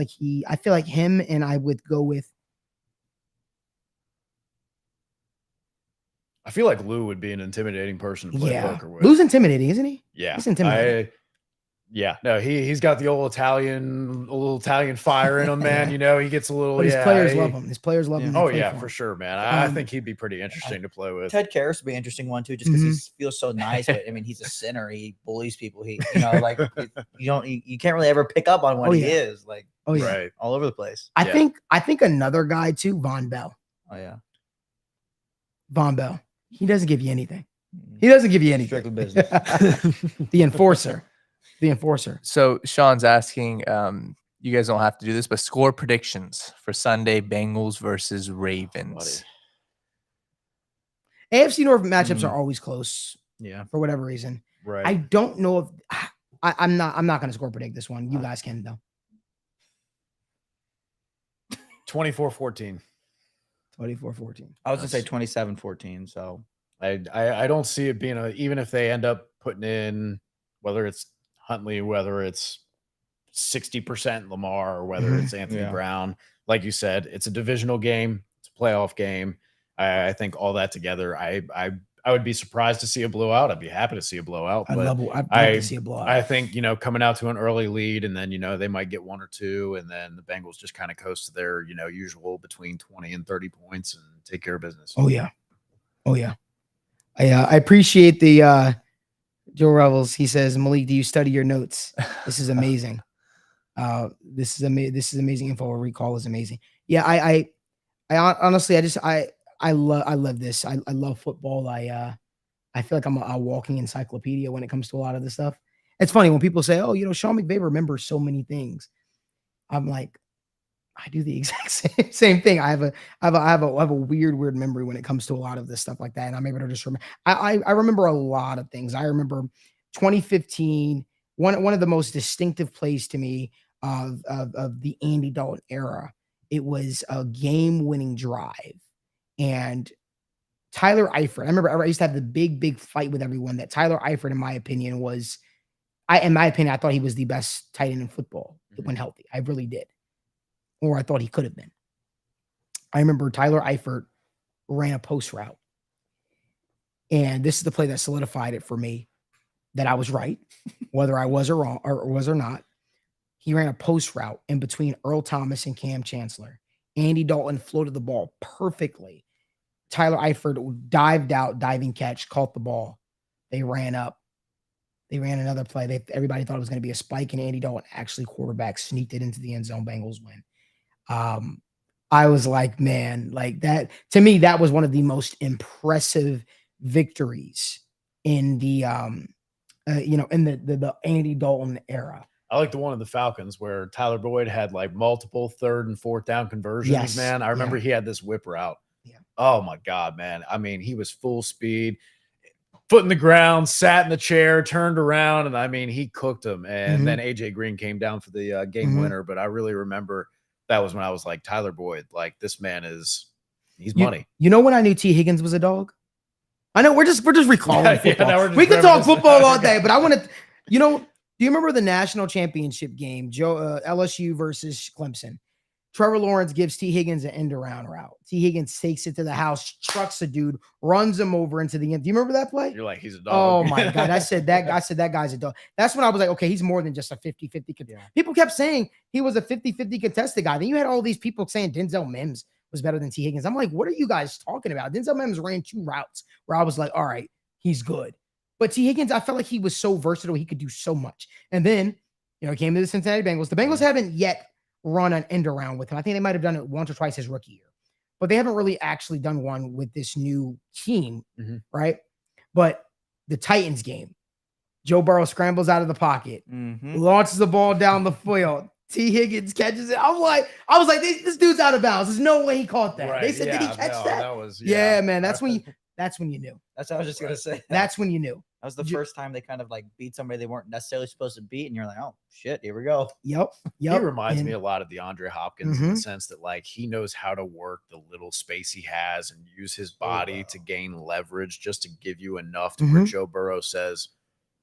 like him, and I would go with. I feel like Lou would be an intimidating person to play poker with. Lou's intimidating, isn't he? Yeah. He's intimidating. No, he's got the old Italian fire in him, man. You know, he gets a little. But his players love him. His players love him. Oh yeah, for sure, man. I think he'd be pretty interesting to play with. Ted Karras would be an interesting one too, just because he feels so nice. But I mean, he's a sinner. He bullies people. You can't really ever pick up on what he is. Like, right, all over the place. I think another guy too, Von Bell. Oh yeah, Von Bell. He doesn't give you anything. He doesn't give you anything. Strictly business. The enforcer. The enforcer. So Sean's asking, you guys don't have to do this, but score predictions for Sunday, Bengals versus Ravens. AFC North matchups are always close. Yeah. For whatever reason. Right. I don't know if I'm not going to score predict this one. You guys can though. 24-14. 24-14. I was gonna say 27-14. So I don't see it being even if they end up putting in, whether it's Huntley, whether it's 60% Lamar, or whether it's Anthony Brown. Like you said, it's a divisional game. It's a playoff game. I think all that together, I I would be surprised to see a blowout. I'd be happy to see a blowout. I'd But love I to see a blowout. I think, coming out to an early lead and then, they might get 1 or 2 and then the Bengals just kind of coast to their, usual between 20 and 30 points and take care of business. Oh yeah. I appreciate the Joe Revels. He says, Malik, do you study your notes? This is amazing. This is amazing info. Recall is amazing. Yeah, I honestly, I love this. I love football. I feel like I'm a walking encyclopedia when it comes to a lot of this stuff. It's funny when people say, "Oh, Sean McVay remembers so many things." I'm like, I do the exact same thing. I have a weird memory when it comes to a lot of this stuff like that, and I'm able to just remember. I remember a lot of things. I remember 2015, one of the most distinctive plays to me of the Andy Dalton era. It was a game-winning drive. And Tyler Eifert, I remember I used to have the big fight with everyone that Tyler Eifert, in my opinion, I thought he was the best tight end in football when healthy. I really did. Or I thought he could have been. I remember Tyler Eifert ran a post route. And this is the play that solidified it for me that I was right, whether I was or wrong or was or not. He ran a post route in between Earl Thomas and Cam Chancellor. Andy Dalton floated the ball perfectly. Tyler Eifert dived out, diving catch, caught the ball. They ran up. They ran another play. Everybody thought it was going to be a spike, and Andy Dalton actually quarterback sneaked it into the end zone. Bengals win. I was like, man, like that. To me, that was one of the most impressive victories in the in the Andy Dalton era. I like the one of the Falcons where Tyler Boyd had like multiple 3rd and 4th down conversions, Yes. man. I remember he had this whip route. Yeah. Oh my God, man. I mean, he was full speed, foot in the ground, sat in the chair, turned around, and I mean, he cooked him. And then AJ Green came down for the game winner. But I really remember that was when I was like, Tyler Boyd, like this man he's money. You know when I knew T. Higgins was a dog? I know we're just recalling football. We can talk football all day, but I want to, do you remember the national championship game, LSU versus Clemson? Trevor Lawrence gives T. Higgins an end around route. T. Higgins takes it to the house, trucks a dude, runs him over into the end. Do you remember that play? You're like, he's a dog. Oh my God. I said that guy's a dog. That's when I was like, okay, he's more than just a 50-50. People kept saying he was a 50-50 contested guy. Then you had all these people saying Denzel Mims was better than T. Higgins. I'm like, what are you guys talking about? Denzel Mims ran 2 routes where I was like, all right, he's good. But T. Higgins, I felt like he was so versatile. He could do so much. And then, he came to the Cincinnati Bengals. The Bengals haven't yet run an end around with him. I think they might have done it once or twice his rookie year. But they haven't really actually done one with this new team, right? But the Titans game, Joe Burrow scrambles out of the pocket, launches the ball down the field. T. Higgins catches it. I was like, this dude's out of bounds. There's no way he caught that. Right. They said, did he catch that? That was, yeah, man. That's when you knew. That's what I was just gonna say. That's when you knew. That was the first time they kind of like beat somebody they weren't necessarily supposed to beat, and you're like, oh shit, here we go. Yep. He reminds me a lot of DeAndre Hopkins in the sense that like he knows how to work the little space he has and use his body to gain leverage just to give you enough to where Joe Burrow says,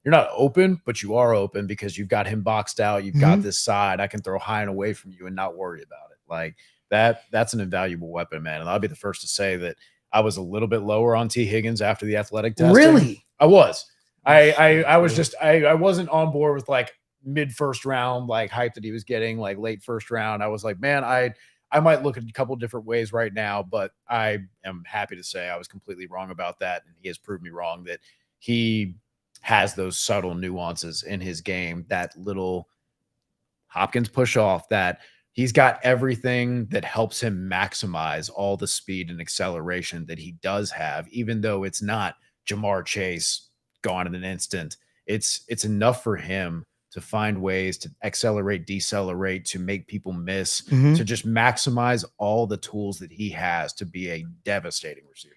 you're not open, but you are open because you've got him boxed out. You've got this side. I can throw high and away from you and not worry about it. Like that's an invaluable weapon, man. And I'll be the first to say that I was a little bit lower on T. Higgins after the athletic testing. Really? I was. I was just I wasn't on board with like mid first round like hype that he was getting, like late first round. I was like, man, I might look at a couple different ways right now, but I am happy to say I was completely wrong about that, and he has proved me wrong that he has those subtle nuances in his game, that little Hopkins push off, that he's got everything that helps him maximize all the speed and acceleration that he does have, even though it's not Jamar Chase gone in an instant. It's enough for him to find ways to accelerate, decelerate, to make people miss, to just maximize all the tools that he has to be a devastating receiver.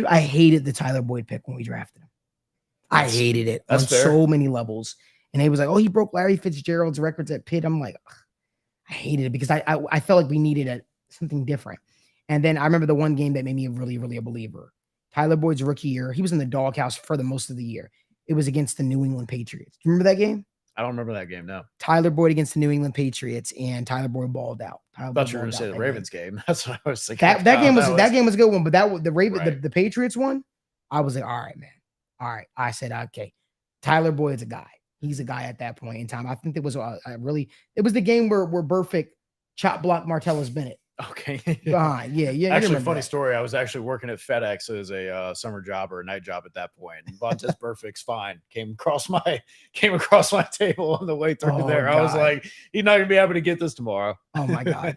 I hated the Tyler Boyd pick when we drafted him. I hated it on so many levels. And he was like, oh, he broke Larry Fitzgerald's records at Pitt. I'm like, ugh. I hated it because I felt like we needed something different. And then I remember the one game that made me really, really a believer. Tyler Boyd's rookie year, he was in the doghouse for the most of the year. It was against the New England Patriots. Do you remember that game? I don't remember that game, no. Tyler Boyd against the New England Patriots, and Tyler Boyd balled out. I thought you were going to say the Ravens game. That's what I was thinking. That game was a good one, but the Patriots one, I was like, all right, man. All right. I said, okay, Tyler Boyd's a guy. He's a guy at that point in time. I think it was it was the game where Burfict chop block Martellus Bennett. Okay. Behind. Yeah. Actually, funny story. I was actually working at FedEx as a summer job or a night job at that point. And Vontaze Burfict's fine came across my table on the way through there. God. I was like, he's not gonna be able to get this tomorrow. Oh my God.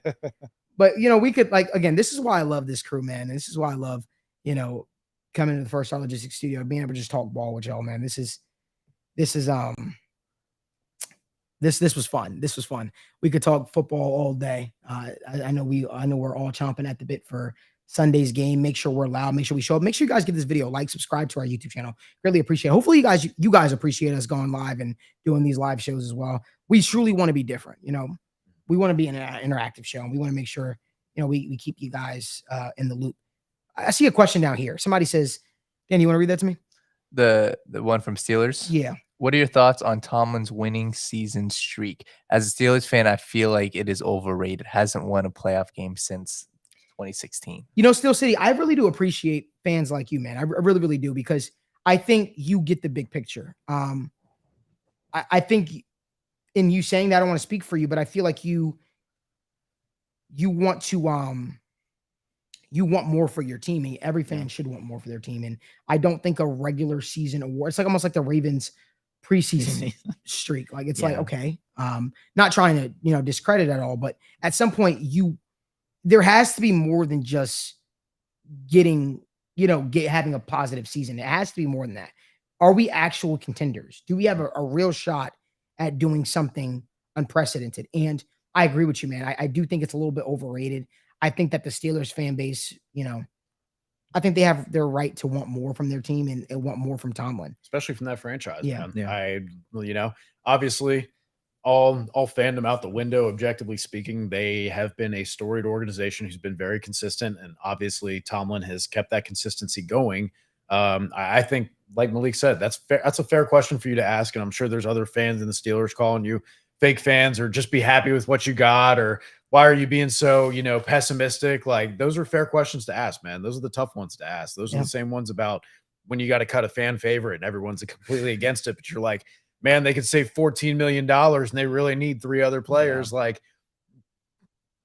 But we could again, this is why I love this crew, man. This is why I love, coming to the First Star Logistics studio, being able to just talk ball with y'all, man. This was fun. This was fun. We could talk football all day. I know we're all chomping at the bit for Sunday's game. Make sure we're loud. Make sure we show up. Make sure you guys give this video a like, subscribe to our YouTube channel. Really appreciate it. Hopefully you guys appreciate us going live and doing these live shows as well. We truly want to be different. We want to be an interactive show, and we want to make sure, we keep you guys in the loop. I see a question down here. Somebody says, Dan, you want to read that to me? The one from Steelers? Yeah. What are your thoughts on Tomlin's winning season streak? As a Steelers fan, I feel like it is overrated. Hasn't won a playoff game since 2016. Steel City, I really do appreciate fans like you, man. I really, really do, because I think you get the big picture. I think in you saying that, I don't want to speak for you, but I feel like you want to you want more for your team, and every fan should want more for their team. And I don't think a regular season award, it's like almost like the Ravens preseason streak. Like it's like, okay, not trying to, discredit at all, but at some point there has to be more than just getting, having a positive season. It has to be more than that. Are we actual contenders? Do we have a real shot at doing something unprecedented? And I agree with you, man. I do think it's a little bit overrated. I think that the Steelers fan base, I think they have their right to want more from their team and want more from Tomlin, especially from that franchise. Yeah. Man. Obviously all fandom out the window, objectively speaking, they have been a storied organization who's been very consistent. And obviously Tomlin has kept that consistency going. I think, like Malik said, that's fair. That's a fair question for you to ask. And I'm sure there's other fans in the Steelers calling you fake fans, or just be happy with what you got, or why are you being so, pessimistic? Like, those are fair questions to ask, man. Those are the tough ones to ask. Those are the same ones about when you got to cut a fan favorite and everyone's completely against it, but you're like, man, they could save $14 million and they really need 3 other players. Like,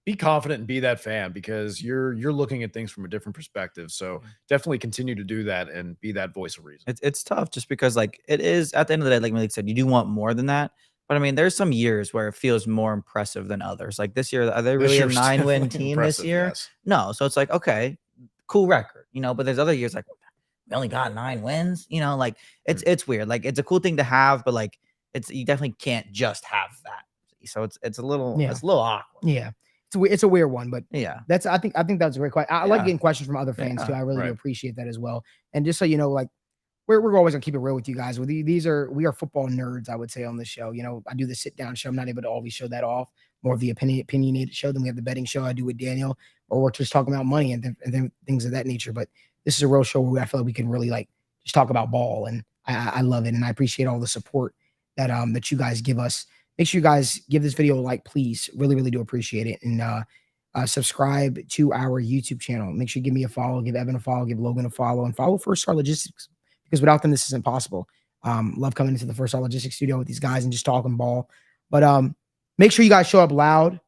be confident and be that fan, because you're looking at things from a different perspective. So definitely continue to do that and be that voice of reason. It's tough just because, like, it is at the end of the day, like Malik said, you do want more than that. But I mean, there's some years where it feels more impressive than others. Like this year, are they really a 9-win team this year? Yes. No. So it's like, okay, cool record, but there's other years like we only got 9 wins, like it's weird. Like it's a cool thing to have, but like you definitely can't just have that. So it's a little awkward. Yeah. It's a weird one, but yeah, I think that's a great question. I like getting questions from other fans too. I really do appreciate that as well. And just so you know, like we're always gonna keep it real with you guys. We are football nerds, I would say, on this show. I do the sit down show. I'm not able to always show that off. More of the opinionated show. Then we have the betting show I do with Daniel, or we're just talking about money and then things of that nature. But this is a real show where I feel like we can really like just talk about ball, and I love it, and I appreciate all the support that you guys give us. Make sure you guys give this video a like, please. Really, really do appreciate it. And subscribe to our YouTube channel. Make sure you give me a follow, give Evan a follow, give Logan a follow, and follow First Star Logistics, because without them, this isn't possible. Love coming into the First Star Logistics studio with these guys and just talking ball. But make sure you guys show up loud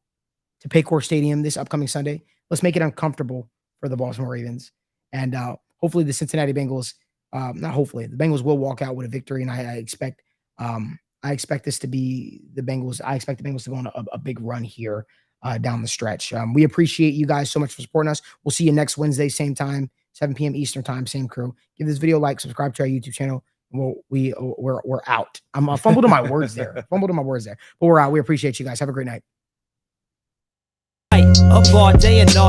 to Paycor Stadium this upcoming Sunday. Let's make it uncomfortable for the Baltimore Ravens. And hopefully the Cincinnati Bengals, not hopefully, the Bengals will walk out with a victory. And I expect this to be the Bengals. I expect the Bengals to go on a big run here down the stretch. We appreciate you guys so much for supporting us. We'll see you next Wednesday, same time, 7 p.m. Eastern time, same crew. Give this video a like, subscribe to our YouTube channel. We're out. I fumbled on my words there. But we're out. We appreciate you guys. Have a great night. Up all day and all